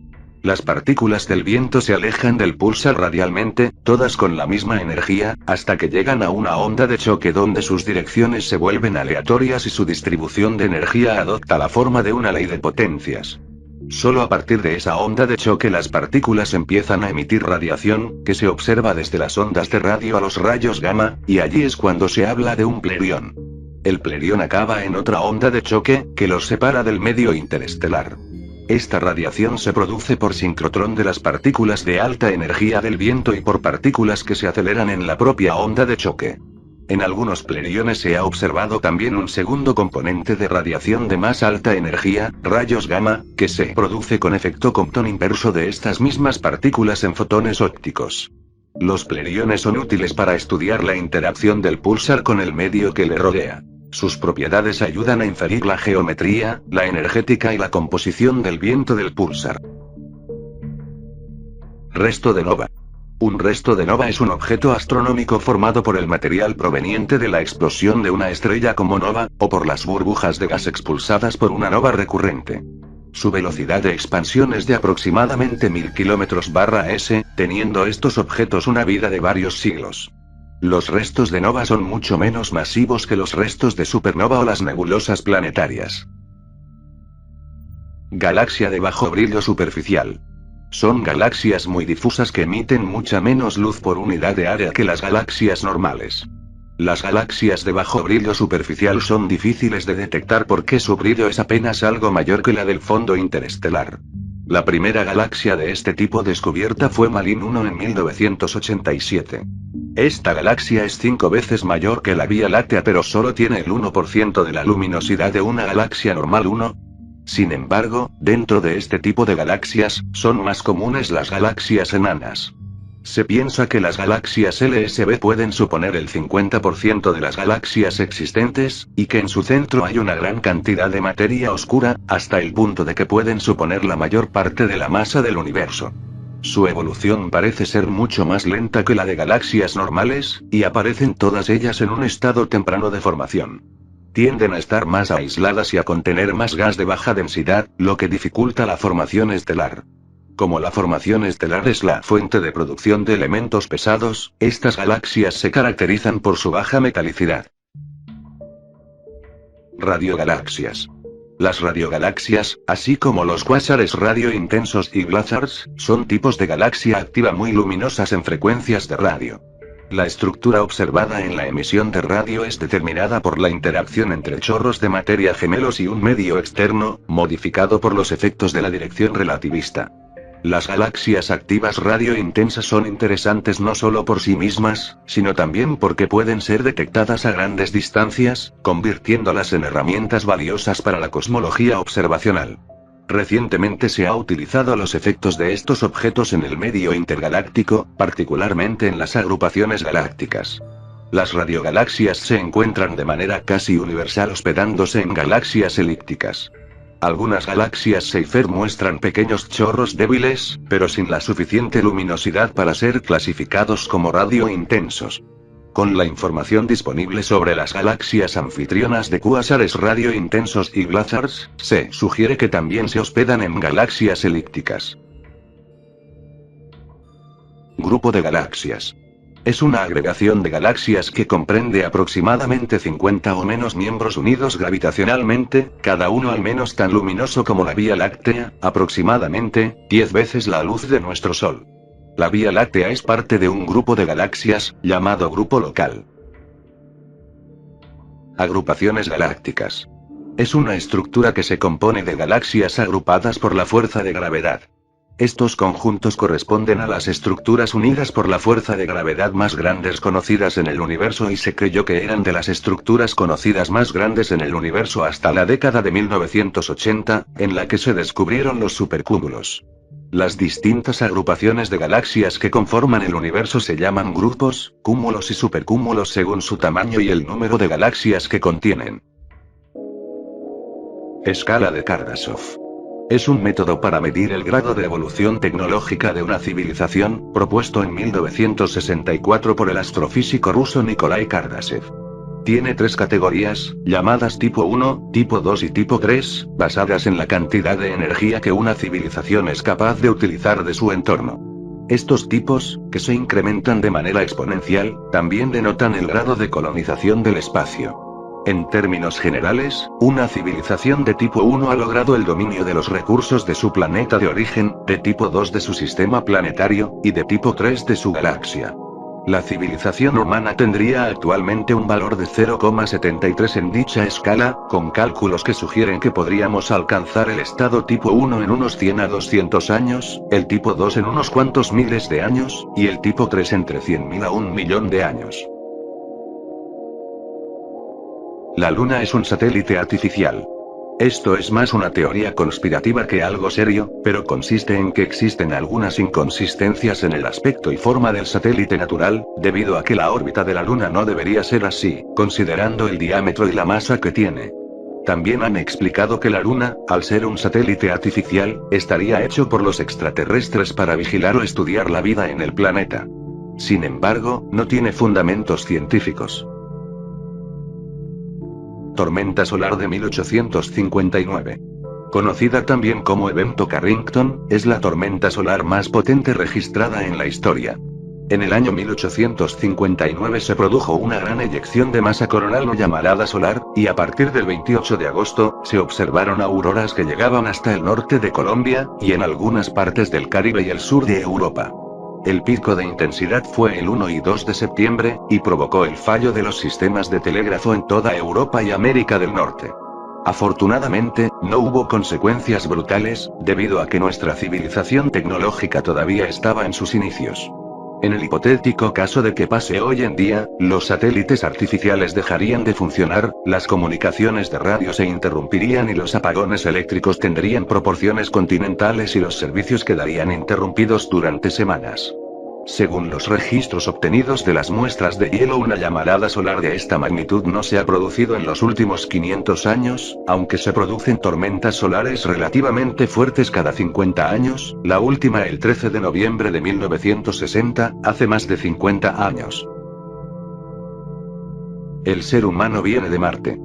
Las partículas del viento se alejan del púlsar radialmente, todas con la misma energía, hasta que llegan a una onda de choque donde sus direcciones se vuelven aleatorias y su distribución de energía adopta la forma de una ley de potencias. Solo a partir de esa onda de choque las partículas empiezan a emitir radiación, que se observa desde las ondas de radio a los rayos gamma, y allí es cuando se habla de un plerión. El plerión acaba en otra onda de choque, que los separa del medio interestelar. Esta radiación se produce por sincrotrón de las partículas de alta energía del viento y por partículas que se aceleran en la propia onda de choque. En algunos pleriones se ha observado también un segundo componente de radiación de más alta energía, rayos gamma, que se produce con efecto Compton inverso de estas mismas partículas en fotones ópticos. Los pleriones son útiles para estudiar la interacción del púlsar con el medio que le rodea. Sus propiedades ayudan a inferir la geometría, la energética y la composición del viento del púlsar. Resto de nova. Un resto de nova es un objeto astronómico formado por el material proveniente de la explosión de una estrella como nova, o por las burbujas de gas expulsadas por una nova recurrente. Su velocidad de expansión es de aproximadamente 1000 km/s, teniendo estos objetos una vida de varios siglos. Los restos de nova son mucho menos masivos que los restos de supernova o las nebulosas planetarias. Galaxia de bajo brillo superficial. Son galaxias muy difusas que emiten mucha menos luz por unidad de área que las galaxias normales. Las galaxias de bajo brillo superficial son difíciles de detectar porque su brillo es apenas algo mayor que la del fondo interestelar. La primera galaxia de este tipo descubierta fue Malin 1 en 1987. Esta galaxia es 5 veces mayor que la Vía Láctea pero solo tiene el 1% de la luminosidad de una galaxia normal 1. Sin embargo, dentro de este tipo de galaxias, son más comunes las galaxias enanas. Se piensa que las galaxias LSB pueden suponer el 50% de las galaxias existentes, y que en su centro hay una gran cantidad de materia oscura, hasta el punto de que pueden suponer la mayor parte de la masa del universo. Su evolución parece ser mucho más lenta que la de galaxias normales, y aparecen todas ellas en un estado temprano de formación. Tienden a estar más aisladas y a contener más gas de baja densidad, lo que dificulta la formación estelar. Como la formación estelar es la fuente de producción de elementos pesados, estas galaxias se caracterizan por su baja metalicidad. Radiogalaxias. Las radiogalaxias, así como los cuásares radiointensos y blazars, son tipos de galaxia activa muy luminosas en frecuencias de radio. La estructura observada en la emisión de radio es determinada por la interacción entre chorros de materia gemelos y un medio externo, modificado por los efectos de la dirección relativista. Las galaxias activas radiointensas son interesantes no solo por sí mismas, sino también porque pueden ser detectadas a grandes distancias, convirtiéndolas en herramientas valiosas para la cosmología observacional. Recientemente se ha utilizado los efectos de estos objetos en el medio intergaláctico, particularmente en las agrupaciones galácticas. Las radiogalaxias se encuentran de manera casi universal hospedándose en galaxias elípticas. Algunas galaxias Seyfert muestran pequeños chorros débiles, pero sin la suficiente luminosidad para ser clasificados como radiointensos. Con la información disponible sobre las galaxias anfitrionas de cuásares radiointensos y blazars, se sugiere que también se hospedan en galaxias elípticas. Grupo de galaxias. Es una agregación de galaxias que comprende aproximadamente 50 o menos miembros unidos gravitacionalmente, cada uno al menos tan luminoso como la Vía Láctea, aproximadamente 10 veces la luz de nuestro Sol. La Vía Láctea es parte de un grupo de galaxias, llamado grupo local. Agrupaciones galácticas. Es una estructura que se compone de galaxias agrupadas por la fuerza de gravedad. Estos conjuntos corresponden a las estructuras unidas por la fuerza de gravedad más grandes conocidas en el universo y se creyó que eran de las estructuras conocidas más grandes en el universo hasta la década de 1980, en la que se descubrieron los supercúmulos. Las distintas agrupaciones de galaxias que conforman el universo se llaman grupos, cúmulos y supercúmulos según su tamaño y el número de galaxias que contienen. Escala de Kardashev. Es un método para medir el grado de evolución tecnológica de una civilización, propuesto en 1964 por el astrofísico ruso Nikolai Kardashev. Tiene 3 categorías, llamadas tipo 1, tipo 2 y tipo 3, basadas en la cantidad de energía que una civilización es capaz de utilizar de su entorno. Estos tipos, que se incrementan de manera exponencial, también denotan el grado de colonización del espacio. En términos generales, una civilización de tipo 1 ha logrado el dominio de los recursos de su planeta de origen, de tipo 2 de su sistema planetario, y de tipo 3 de su galaxia. La civilización humana tendría actualmente un valor de 0,73 en dicha escala, con cálculos que sugieren que podríamos alcanzar el estado tipo 1 en unos 100 a 200 años, el tipo 2 en unos cuantos miles de años, y el tipo 3 entre 100.000 a 1.000.000 de años. La Luna es un satélite artificial. Esto es más una teoría conspirativa que algo serio, pero consiste en que existen algunas inconsistencias en el aspecto y forma del satélite natural, debido a que la órbita de la Luna no debería ser así, considerando el diámetro y la masa que tiene. También han explicado que la Luna, al ser un satélite artificial, estaría hecho por los extraterrestres para vigilar o estudiar la vida en el planeta. Sin embargo, no tiene fundamentos científicos. Tormenta solar de 1859. Conocida también como evento Carrington, es la tormenta solar más potente registrada en la historia. En el año 1859 se produjo una gran eyección de masa coronal o llamarada solar, y a partir del 28 de agosto, se observaron auroras que llegaban hasta el norte de Colombia, y en algunas partes del Caribe y el sur de Europa. El pico de intensidad fue el 1 y 2 de septiembre, y provocó el fallo de los sistemas de telégrafo en toda Europa y América del Norte. Afortunadamente, no hubo consecuencias brutales, debido a que nuestra civilización tecnológica todavía estaba en sus inicios. En el hipotético caso de que pase hoy en día, los satélites artificiales dejarían de funcionar, las comunicaciones de radio se interrumpirían y los apagones eléctricos tendrían proporciones continentales y los servicios quedarían interrumpidos durante semanas. Según los registros obtenidos de las muestras de hielo, una llamarada solar de esta magnitud no se ha producido en los últimos 500 años, aunque se producen tormentas solares relativamente fuertes cada 50 años, la última el 13 de noviembre de 1960, hace más de 50 años. El ser humano viene de Marte.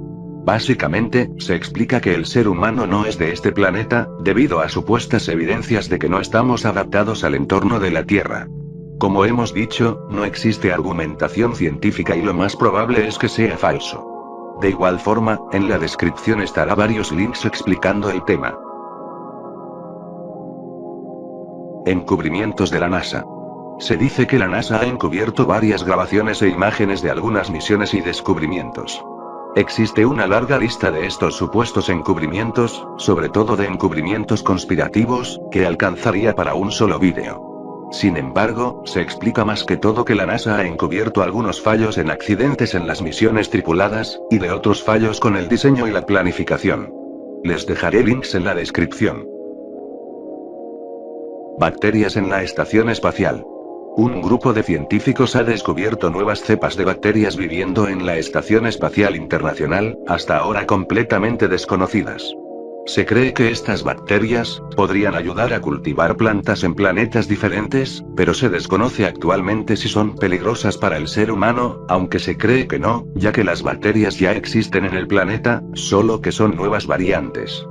Básicamente, se explica que el ser humano no es de este planeta, debido a supuestas evidencias de que no estamos adaptados al entorno de la Tierra. Como hemos dicho, no existe argumentación científica y lo más probable es que sea falso. De igual forma, en la descripción estará varios links explicando el tema. Encubrimientos de la NASA. Se dice que la NASA ha encubierto varias grabaciones e imágenes de algunas misiones y descubrimientos. Existe una larga lista de estos supuestos encubrimientos, sobre todo de encubrimientos conspirativos, que alcanzaría para un solo vídeo. Sin embargo, se explica más que todo que la NASA ha encubierto algunos fallos en accidentes en las misiones tripuladas, y de otros fallos con el diseño y la planificación. Les dejaré links en la descripción. Bacterias en la estación espacial. Un grupo de científicos ha descubierto nuevas cepas de bacterias viviendo en la Estación Espacial Internacional, hasta ahora completamente desconocidas. Se cree que estas bacterias podrían ayudar a cultivar plantas en planetas diferentes, pero se desconoce actualmente si son peligrosas para el ser humano, aunque se cree que no, ya que las bacterias ya existen en el planeta, solo que son nuevas variantes.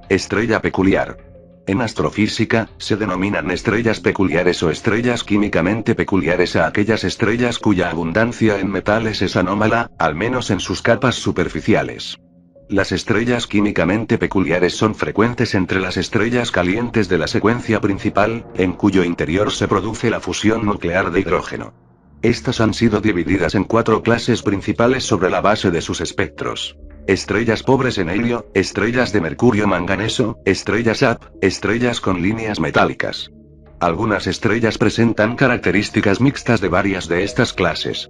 Estrella peculiar. En astrofísica, se denominan estrellas peculiares o estrellas químicamente peculiares a aquellas estrellas cuya abundancia en metales es anómala, al menos en sus capas superficiales. Las estrellas químicamente peculiares son frecuentes entre las estrellas calientes de la secuencia principal, en cuyo interior se produce la fusión nuclear de hidrógeno. Estas han sido divididas en 4 clases principales sobre la base de sus espectros. Estrellas pobres en helio, estrellas de mercurio manganeso, estrellas AP, estrellas con líneas metálicas. Algunas estrellas presentan características mixtas de varias de estas clases.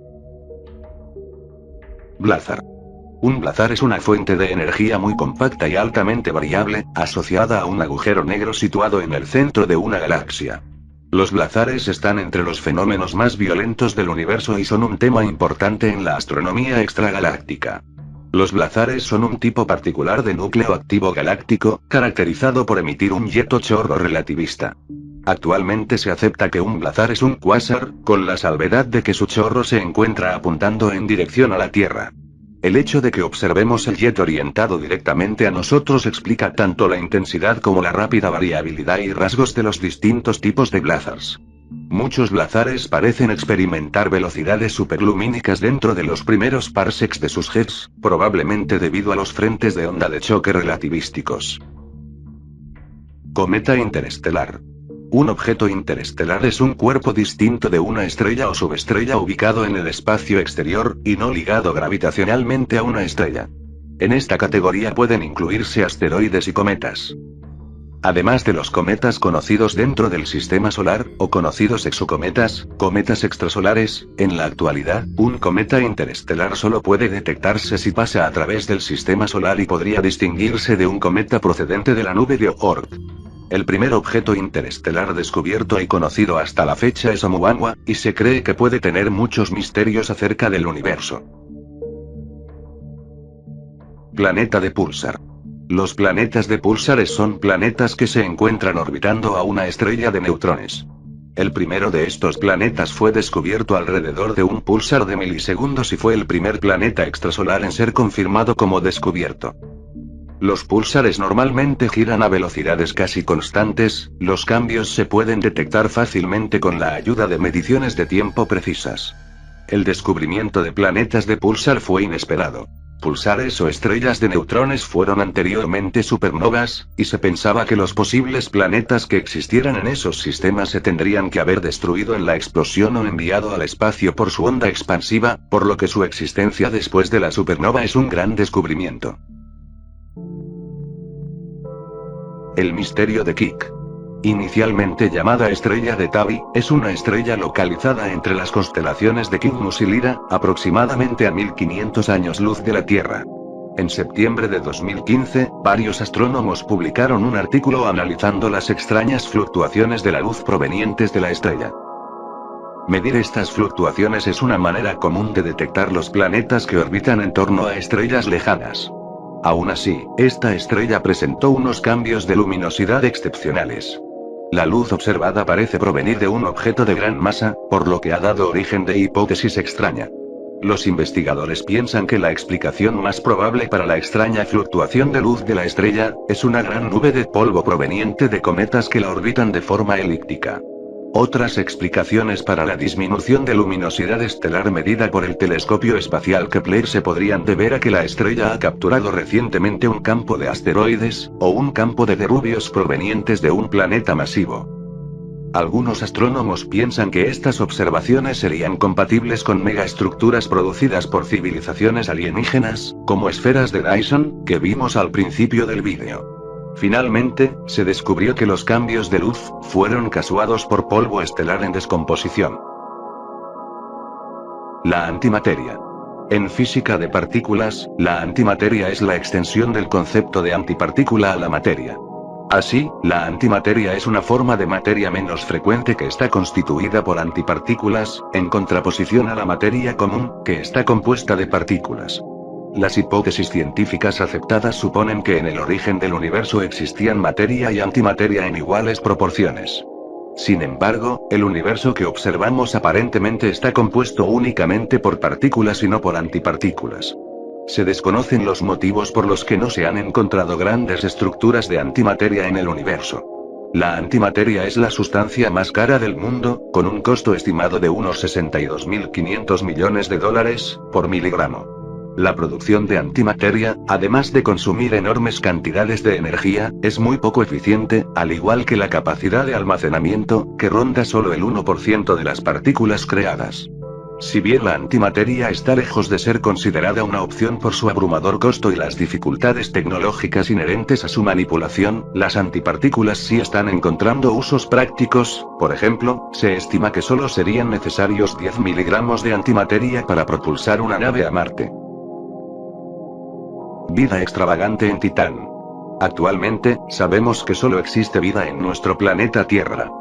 Blazar. Un blazar es una fuente de energía muy compacta y altamente variable, asociada a un agujero negro situado en el centro de una galaxia. Los blazares están entre los fenómenos más violentos del universo y son un tema importante en la astronomía extragaláctica. Los blazares son un tipo particular de núcleo activo galáctico, caracterizado por emitir un yeto chorro relativista. Actualmente se acepta que un blazar es un cuásar, con la salvedad de que su chorro se encuentra apuntando en dirección a la Tierra. El hecho de que observemos el jet orientado directamente a nosotros explica tanto la intensidad como la rápida variabilidad y rasgos de los distintos tipos de blazars. Muchos blazares parecen experimentar velocidades superlumínicas dentro de los primeros parsecs de sus jets, probablemente debido a los frentes de onda de choque relativísticos. Cometa interestelar. Un objeto interestelar es un cuerpo distinto de una estrella o subestrella ubicado en el espacio exterior, y no ligado gravitacionalmente a una estrella. En esta categoría pueden incluirse asteroides y cometas. Además de los cometas conocidos dentro del sistema solar, o conocidos exocometas, cometas extrasolares, en la actualidad, un cometa interestelar solo puede detectarse si pasa a través del sistema solar y podría distinguirse de un cometa procedente de la nube de Oort. El primer objeto interestelar descubierto y conocido hasta la fecha es Oumuamua, y se cree que puede tener muchos misterios acerca del universo. Planeta de púlsar. Los planetas de púlsares son planetas que se encuentran orbitando a una estrella de neutrones. El primero de estos planetas fue descubierto alrededor de un púlsar de milisegundos y fue el primer planeta extrasolar en ser confirmado como descubierto. Los púlsares normalmente giran a velocidades casi constantes, los cambios se pueden detectar fácilmente con la ayuda de mediciones de tiempo precisas. El descubrimiento de planetas de púlsar fue inesperado. Pulsares o estrellas de neutrones fueron anteriormente supernovas, y se pensaba que los posibles planetas que existieran en esos sistemas se tendrían que haber destruido en la explosión o enviado al espacio por su onda expansiva, por lo que su existencia después de la supernova es un gran descubrimiento. El misterio de Kik. Inicialmente llamada estrella de Tabi, es una estrella localizada entre las constelaciones de Cygnus y Lira, aproximadamente a 1500 años luz de la Tierra. En septiembre de 2015, varios astrónomos publicaron un artículo analizando las extrañas fluctuaciones de la luz provenientes de la estrella. Medir estas fluctuaciones es una manera común de detectar los planetas que orbitan en torno a estrellas lejanas. Aún así, esta estrella presentó unos cambios de luminosidad excepcionales. La luz observada parece provenir de un objeto de gran masa, por lo que ha dado origen de hipótesis extraña. Los investigadores piensan que la explicación más probable para la extraña fluctuación de luz de la estrella, es una gran nube de polvo proveniente de cometas que la orbitan de forma elíptica. Otras explicaciones para la disminución de luminosidad estelar medida por el telescopio espacial Kepler se podrían deber a que la estrella ha capturado recientemente un campo de asteroides, o un campo de derrubios provenientes de un planeta masivo. Algunos astrónomos piensan que estas observaciones serían compatibles con megaestructuras producidas por civilizaciones alienígenas, como esferas de Dyson, que vimos al principio del vídeo. Finalmente, se descubrió que los cambios de luz fueron causados por polvo estelar en descomposición. La antimateria. En física de partículas, la antimateria es la extensión del concepto de antipartícula a la materia. Así, la antimateria es una forma de materia menos frecuente que está constituida por antipartículas, en contraposición a la materia común, que está compuesta de partículas. Las hipótesis científicas aceptadas suponen que en el origen del universo existían materia y antimateria en iguales proporciones. Sin embargo, el universo que observamos aparentemente está compuesto únicamente por partículas y no por antipartículas. Se desconocen los motivos por los que no se han encontrado grandes estructuras de antimateria en el universo. La antimateria es la sustancia más cara del mundo, con un costo estimado de unos $62.500 millones por miligramo. La producción de antimateria, además de consumir enormes cantidades de energía, es muy poco eficiente, al igual que la capacidad de almacenamiento, que ronda solo el 1% de las partículas creadas. Si bien la antimateria está lejos de ser considerada una opción por su abrumador costo y las dificultades tecnológicas inherentes a su manipulación, las antipartículas sí están encontrando usos prácticos. Por ejemplo, se estima que solo serían necesarios 10 miligramos de antimateria para propulsar una nave a Marte. Vida extravagante en Titán. Actualmente, sabemos que solo existe vida en nuestro planeta Tierra.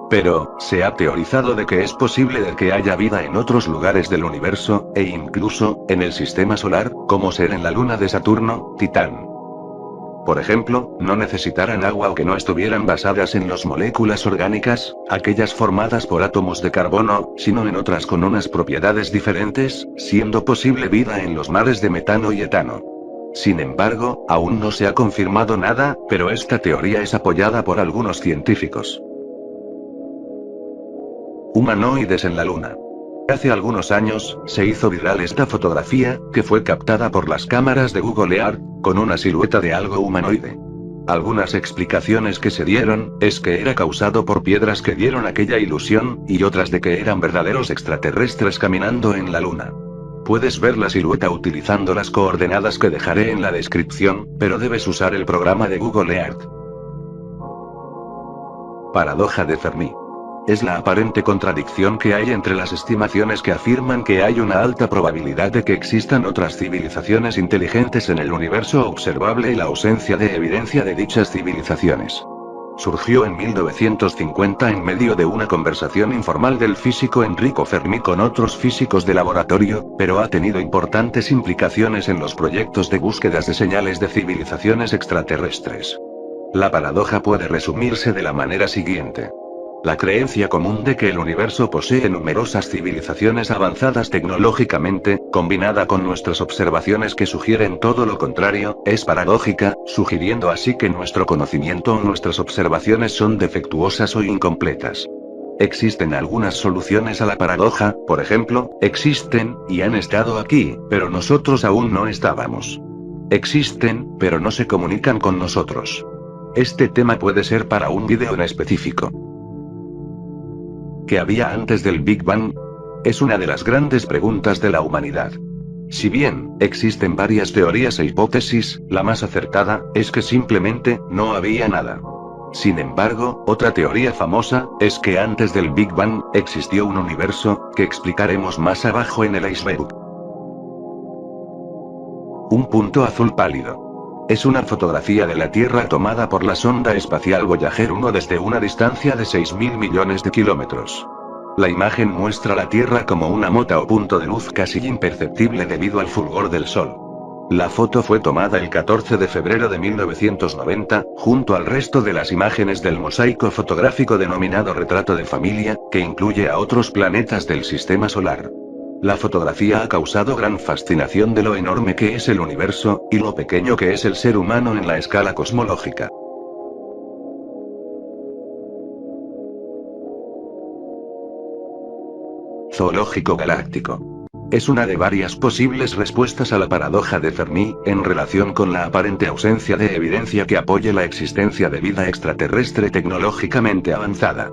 Pero, se ha teorizado de que es posible de que haya vida en otros lugares del universo, e incluso, en el sistema solar, como ser en la luna de Saturno, Titán. por ejemplo, no necesitaran agua o que no estuvieran basadas en las moléculas orgánicas, aquellas formadas por átomos de carbono, sino en otras con unas propiedades diferentes, siendo posible vida en los mares de metano y etano. Sin embargo, aún no se ha confirmado nada, pero esta teoría es apoyada por algunos científicos. Humanoides en la Luna. Hace algunos años, se hizo viral esta fotografía, que fue captada por las cámaras de Google Earth, con una silueta de algo humanoide. Algunas explicaciones que se dieron, es que era causado por piedras que dieron aquella ilusión, y otras de que eran verdaderos extraterrestres caminando en la Luna. Puedes ver la silueta utilizando las coordenadas que dejaré en la descripción, pero debes usar el programa de Google Earth. Paradoja de Fermi. Es la aparente contradicción que hay entre las estimaciones que afirman que hay una alta probabilidad de que existan otras civilizaciones inteligentes en el universo observable y la ausencia de evidencia de dichas civilizaciones. Surgió en 1950 en medio de una conversación informal del físico Enrico Fermi con otros físicos de laboratorio, pero ha tenido importantes implicaciones en los proyectos de búsquedas de señales de civilizaciones extraterrestres. La paradoja puede resumirse de la manera siguiente. La creencia común de que el universo posee numerosas civilizaciones avanzadas tecnológicamente, combinada con nuestras observaciones que sugieren todo lo contrario, es paradójica, sugiriendo así que nuestro conocimiento o nuestras observaciones son defectuosas o incompletas. Existen algunas soluciones a la paradoja, por ejemplo, existen, y han estado aquí, pero nosotros aún no estábamos. Existen, pero no se comunican con nosotros. Este tema puede ser para un vídeo en específico. ¿Qué había antes del Big Bang? Es una de las grandes preguntas de la humanidad. Si bien, existen varias teorías e hipótesis, la más acertada, es que simplemente, no había nada. Sin embargo, otra teoría famosa, es que antes del Big Bang, existió un universo, que explicaremos más abajo en el iceberg. Un punto azul pálido. Es una fotografía de la Tierra tomada por la sonda espacial Voyager 1 desde una distancia de 6.000 millones de kilómetros. La imagen muestra la Tierra como una mota o punto de luz casi imperceptible debido al fulgor del Sol. La foto fue tomada el 14 de febrero de 1990, junto al resto de las imágenes del mosaico fotográfico denominado retrato de familia, que incluye a otros planetas del sistema solar. La fotografía ha causado gran fascinación de lo enorme que es el universo, y lo pequeño que es el ser humano en la escala cosmológica. Zoológico galáctico. Es una de varias posibles respuestas a la paradoja de Fermi, en relación con la aparente ausencia de evidencia que apoye la existencia de vida extraterrestre tecnológicamente avanzada.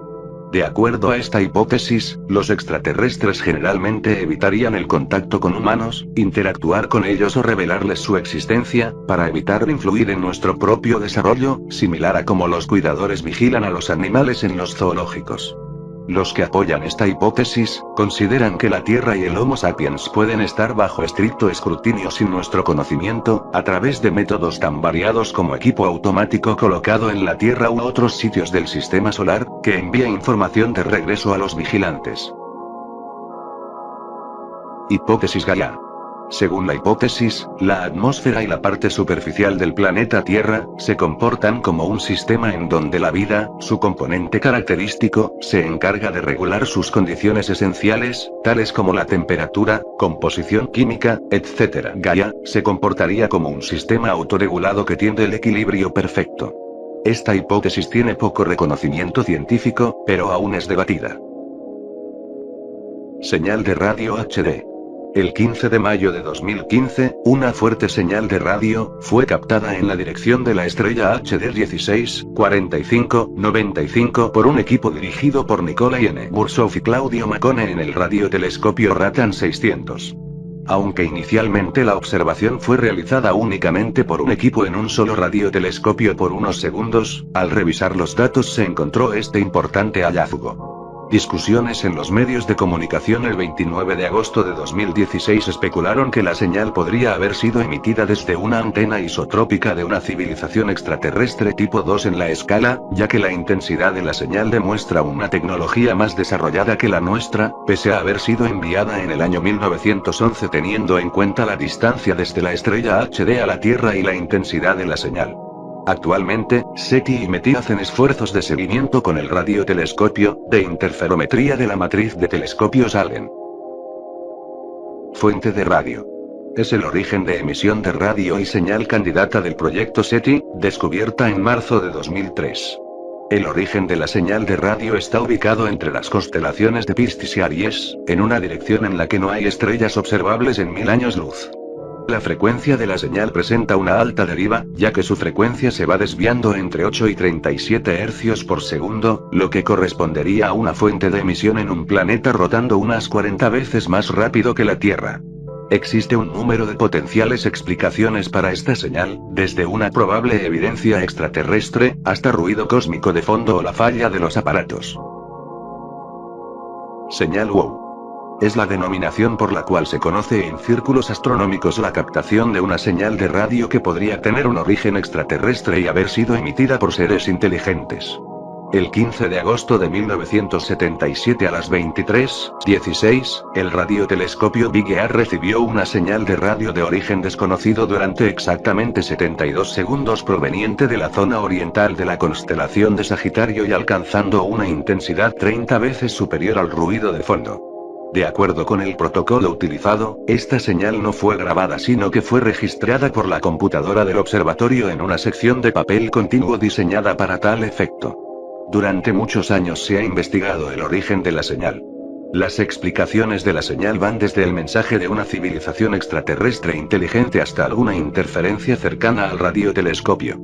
De acuerdo a esta hipótesis, los extraterrestres generalmente evitarían el contacto con humanos, interactuar con ellos o revelarles su existencia, para evitar influir en nuestro propio desarrollo, similar a como los cuidadores vigilan a los animales en los zoológicos. Los que apoyan esta hipótesis, consideran que la Tierra y el Homo sapiens pueden estar bajo estricto escrutinio sin nuestro conocimiento, a través de métodos tan variados como equipo automático colocado en la Tierra u otros sitios del sistema solar, que envía información de regreso a los vigilantes. Hipótesis Gaia. Según la hipótesis, la atmósfera y la parte superficial del planeta Tierra, se comportan como un sistema en donde la vida, su componente característico, se encarga de regular sus condiciones esenciales, tales como la temperatura, composición química, etc. Gaia, se comportaría como un sistema autorregulado que tiende el equilibrio perfecto. Esta hipótesis tiene poco reconocimiento científico, pero aún es debatida. Señal de radio HD. El 15 de mayo de 2015, una fuerte señal de radio, fue captada en la dirección de la estrella HD 164595 por un equipo dirigido por Nikolai N. Bursov y Claudio Macone en el radiotelescopio Ratan 600. Aunque inicialmente la observación fue realizada únicamente por un equipo en un solo radiotelescopio por unos segundos, al revisar los datos se encontró este importante hallazgo. Discusiones en los medios de comunicación el 29 de agosto de 2016 especularon que la señal podría haber sido emitida desde una antena isotrópica de una civilización extraterrestre tipo 2 en la escala, ya que la intensidad de la señal demuestra una tecnología más desarrollada que la nuestra, pese a haber sido enviada en el año 1911 teniendo en cuenta la distancia desde la estrella HD a la Tierra y la intensidad de la señal. Actualmente, SETI y METI hacen esfuerzos de seguimiento con el radiotelescopio, de interferometría de la matriz de telescopios Allen. Fuente de radio. Es el origen de emisión de radio y señal candidata del proyecto SETI, descubierta en marzo de 2003. El origen de la señal de radio está ubicado entre las constelaciones de Piscis y Aries, en una dirección en la que no hay estrellas observables en 1000 años luz. La frecuencia de la señal presenta una alta deriva, ya que su frecuencia se va desviando entre 8 y 37 hercios por segundo, lo que correspondería a una fuente de emisión en un planeta rotando unas 40 veces más rápido que la Tierra. Existe un número de potenciales explicaciones para esta señal, desde una probable evidencia extraterrestre, hasta ruido cósmico de fondo o la falla de los aparatos. Señal WOW. Es la denominación por la cual se conoce en círculos astronómicos la captación de una señal de radio que podría tener un origen extraterrestre y haber sido emitida por seres inteligentes. El 15 de agosto de 1977 a las 23:16, el radiotelescopio Big Ear recibió una señal de radio de origen desconocido durante exactamente 72 segundos proveniente de la zona oriental de la constelación de Sagitario y alcanzando una intensidad 30 veces superior al ruido de fondo. De acuerdo con el protocolo utilizado, esta señal no fue grabada sino que fue registrada por la computadora del observatorio en una sección de papel continuo diseñada para tal efecto. Durante muchos años se ha investigado el origen de la señal. Las explicaciones de la señal van desde el mensaje de una civilización extraterrestre inteligente hasta alguna interferencia cercana al radiotelescopio.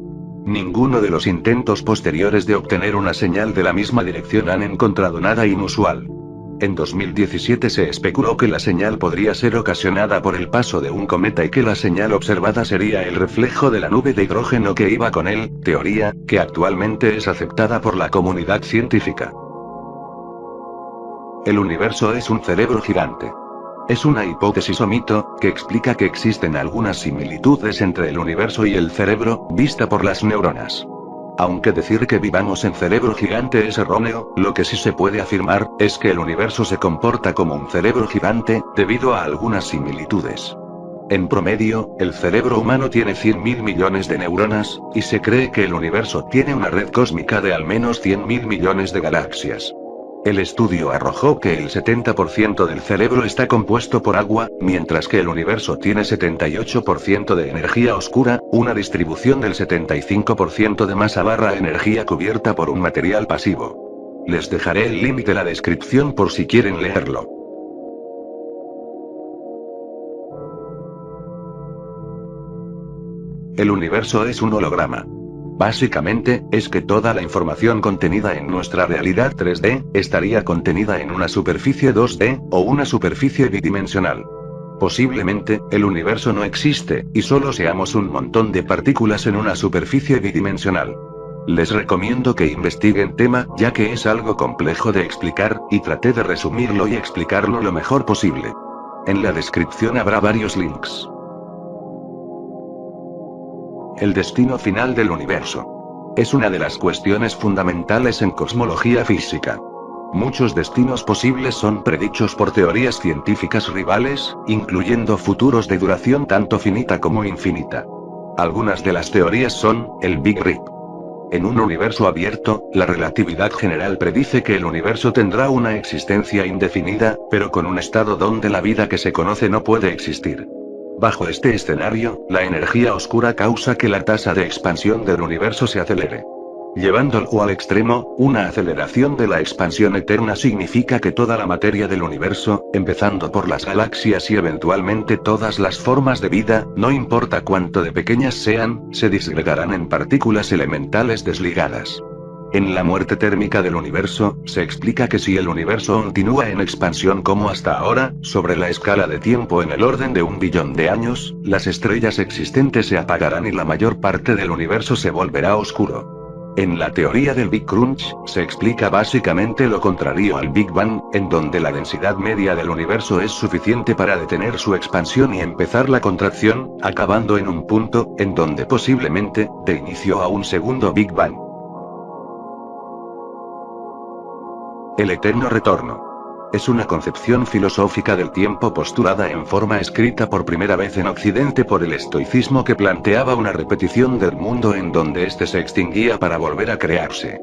Ninguno de los intentos posteriores de obtener una señal de la misma dirección han encontrado nada inusual. En 2017 se especuló que la señal podría ser ocasionada por el paso de un cometa y que la señal observada sería el reflejo de la nube de hidrógeno que iba con él, teoría que actualmente es aceptada por la comunidad científica. El universo es un cerebro gigante. Es una hipótesis o mito, que explica que existen algunas similitudes entre el universo y el cerebro, vista por las neuronas. Aunque decir que vivamos en cerebro gigante es erróneo, lo que sí se puede afirmar, es que el universo se comporta como un cerebro gigante, debido a algunas similitudes. En promedio, el cerebro humano tiene 100.000 millones de neuronas, y se cree que el universo tiene una red cósmica de al menos 100.000 millones de galaxias. El estudio arrojó que el 70% del cerebro está compuesto por agua, mientras que el universo tiene 78% de energía oscura, una distribución del 75% de masa/energía cubierta por un material pasivo. Les dejaré el link de la descripción por si quieren leerlo. El universo es un holograma. Básicamente, es que toda la información contenida en nuestra realidad 3D, estaría contenida en una superficie 2D, o una superficie bidimensional. Posiblemente, el universo no existe, y solo seamos un montón de partículas en una superficie bidimensional. Les recomiendo que investiguen tema, ya que es algo complejo de explicar, y traté de resumirlo y explicarlo lo mejor posible. En la descripción habrá varios links. El destino final del universo. Es una de las cuestiones fundamentales en cosmología física. Muchos destinos posibles son predichos por teorías científicas rivales, incluyendo futuros de duración tanto finita como infinita. Algunas de las teorías son, el Big Rip. En un universo abierto, la relatividad general predice que el universo tendrá una existencia indefinida, pero con un estado donde la vida que se conoce no puede existir. Bajo este escenario, la energía oscura causa que la tasa de expansión del universo se acelere. Llevándolo al extremo, una aceleración de la expansión eterna significa que toda la materia del universo, empezando por las galaxias y eventualmente todas las formas de vida, no importa cuánto de pequeñas sean, se disgregarán en partículas elementales desligadas. En la muerte térmica del universo, se explica que si el universo continúa en expansión como hasta ahora, sobre la escala de tiempo en el orden de 1 billón de años, las estrellas existentes se apagarán y la mayor parte del universo se volverá oscuro. En la teoría del Big Crunch, se explica básicamente lo contrario al Big Bang, en donde la densidad media del universo es suficiente para detener su expansión y empezar la contracción, acabando en un punto, en donde posiblemente, dé inicio a un segundo Big Bang. El eterno retorno. Es una concepción filosófica del tiempo postulada en forma escrita por primera vez en Occidente por el estoicismo que planteaba una repetición del mundo en donde éste se extinguía para volver a crearse.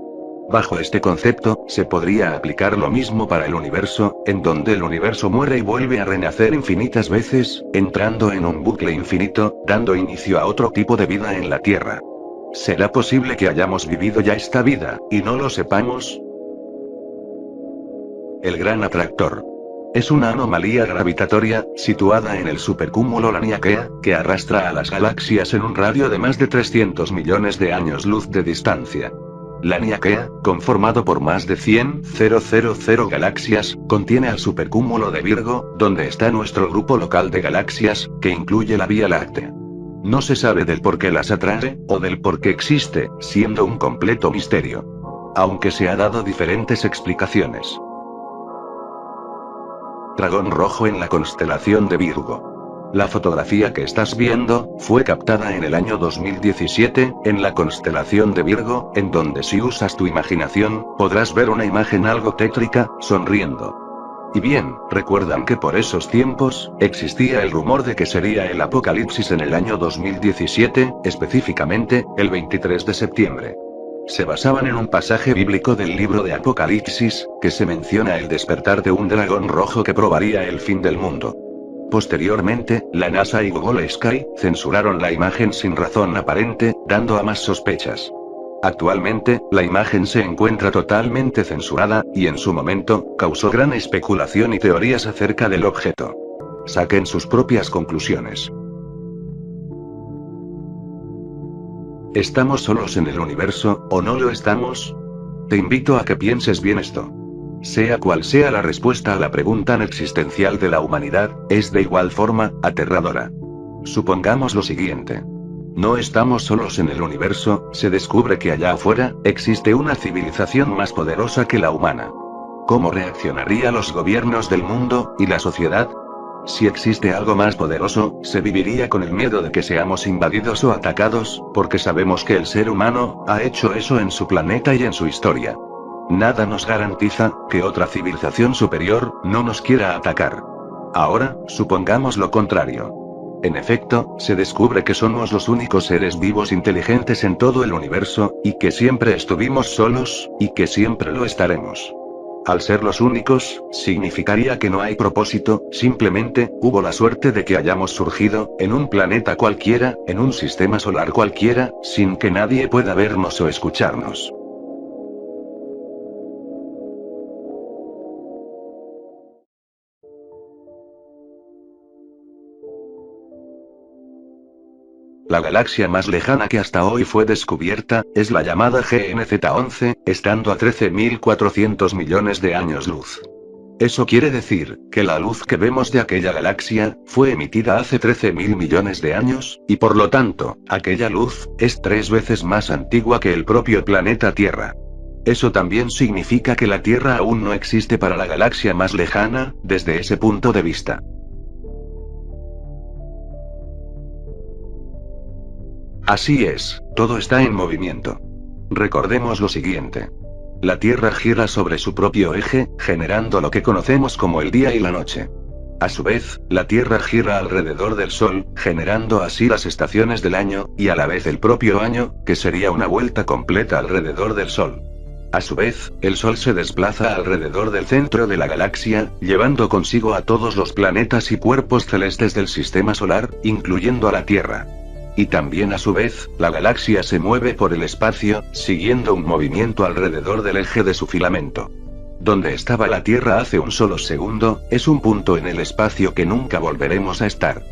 Bajo este concepto, se podría aplicar lo mismo para el universo, en donde el universo muere y vuelve a renacer infinitas veces, entrando en un bucle infinito, dando inicio a otro tipo de vida en la Tierra. ¿Será posible que hayamos vivido ya esta vida, y no lo sepamos? El Gran Atractor. Es una anomalía gravitatoria, situada en el supercúmulo Laniakea, que arrastra a las galaxias en un radio de más de 300 millones de años luz de distancia. Laniakea, conformado por más de 100.000 galaxias, contiene al supercúmulo de Virgo, donde está nuestro grupo local de galaxias, que incluye la Vía Láctea. No se sabe del por qué las atrae, o del por qué existe, siendo un completo misterio. Aunque se ha dado diferentes explicaciones. Dragón rojo en la constelación de Virgo. La fotografía que estás viendo, fue captada en el año 2017, en la constelación de Virgo, en donde si usas tu imaginación, podrás ver una imagen algo tétrica, sonriendo. Y bien, recuerdan que por esos tiempos, existía el rumor de que sería el apocalipsis en el año 2017, específicamente, el 23 de septiembre. Se basaban en un pasaje bíblico del libro de Apocalipsis, que se menciona el despertar de un dragón rojo que probaría el fin del mundo. Posteriormente, la NASA y Google Sky censuraron la imagen sin razón aparente, dando a más sospechas. Actualmente, la imagen se encuentra totalmente censurada, y en su momento, causó gran especulación y teorías acerca del objeto. Saquen sus propias conclusiones. ¿Estamos solos en el universo, o no lo estamos? Te invito a que pienses bien esto. Sea cual sea la respuesta a la pregunta tan existencial de la humanidad, es de igual forma, aterradora. Supongamos lo siguiente. No estamos solos en el universo, se descubre que allá afuera, existe una civilización más poderosa que la humana. ¿Cómo reaccionarían los gobiernos del mundo, y la sociedad? Si existe algo más poderoso, se viviría con el miedo de que seamos invadidos o atacados, porque sabemos que el ser humano, ha hecho eso en su planeta y en su historia. Nada nos garantiza, que otra civilización superior, no nos quiera atacar. Ahora, supongamos lo contrario. En efecto, se descubre que somos los únicos seres vivos inteligentes en todo el universo, y que siempre estuvimos solos, y que siempre lo estaremos. Al ser los únicos, significaría que no hay propósito, simplemente, hubo la suerte de que hayamos surgido, en un planeta cualquiera, en un sistema solar cualquiera, sin que nadie pueda vernos o escucharnos. La galaxia más lejana que hasta hoy fue descubierta, es la llamada GNZ11, estando a 13.400 millones de años luz. Eso quiere decir, que la luz que vemos de aquella galaxia, fue emitida hace 13.000 millones de años, y por lo tanto, aquella luz, es 3 veces más antigua que el propio planeta Tierra. Eso también significa que la Tierra aún no existe para la galaxia más lejana, desde ese punto de vista. Así es, todo está en movimiento. Recordemos lo siguiente. La Tierra gira sobre su propio eje, generando lo que conocemos como el día y la noche. A su vez, la Tierra gira alrededor del Sol, generando así las estaciones del año, y a la vez el propio año, que sería una vuelta completa alrededor del Sol. A su vez, el Sol se desplaza alrededor del centro de la galaxia, llevando consigo a todos los planetas y cuerpos celestes del sistema solar, incluyendo a la Tierra. Y también a su vez, la galaxia se mueve por el espacio, siguiendo un movimiento alrededor del eje de su filamento. Donde estaba la Tierra hace un solo segundo, es un punto en el espacio que nunca volveremos a estar.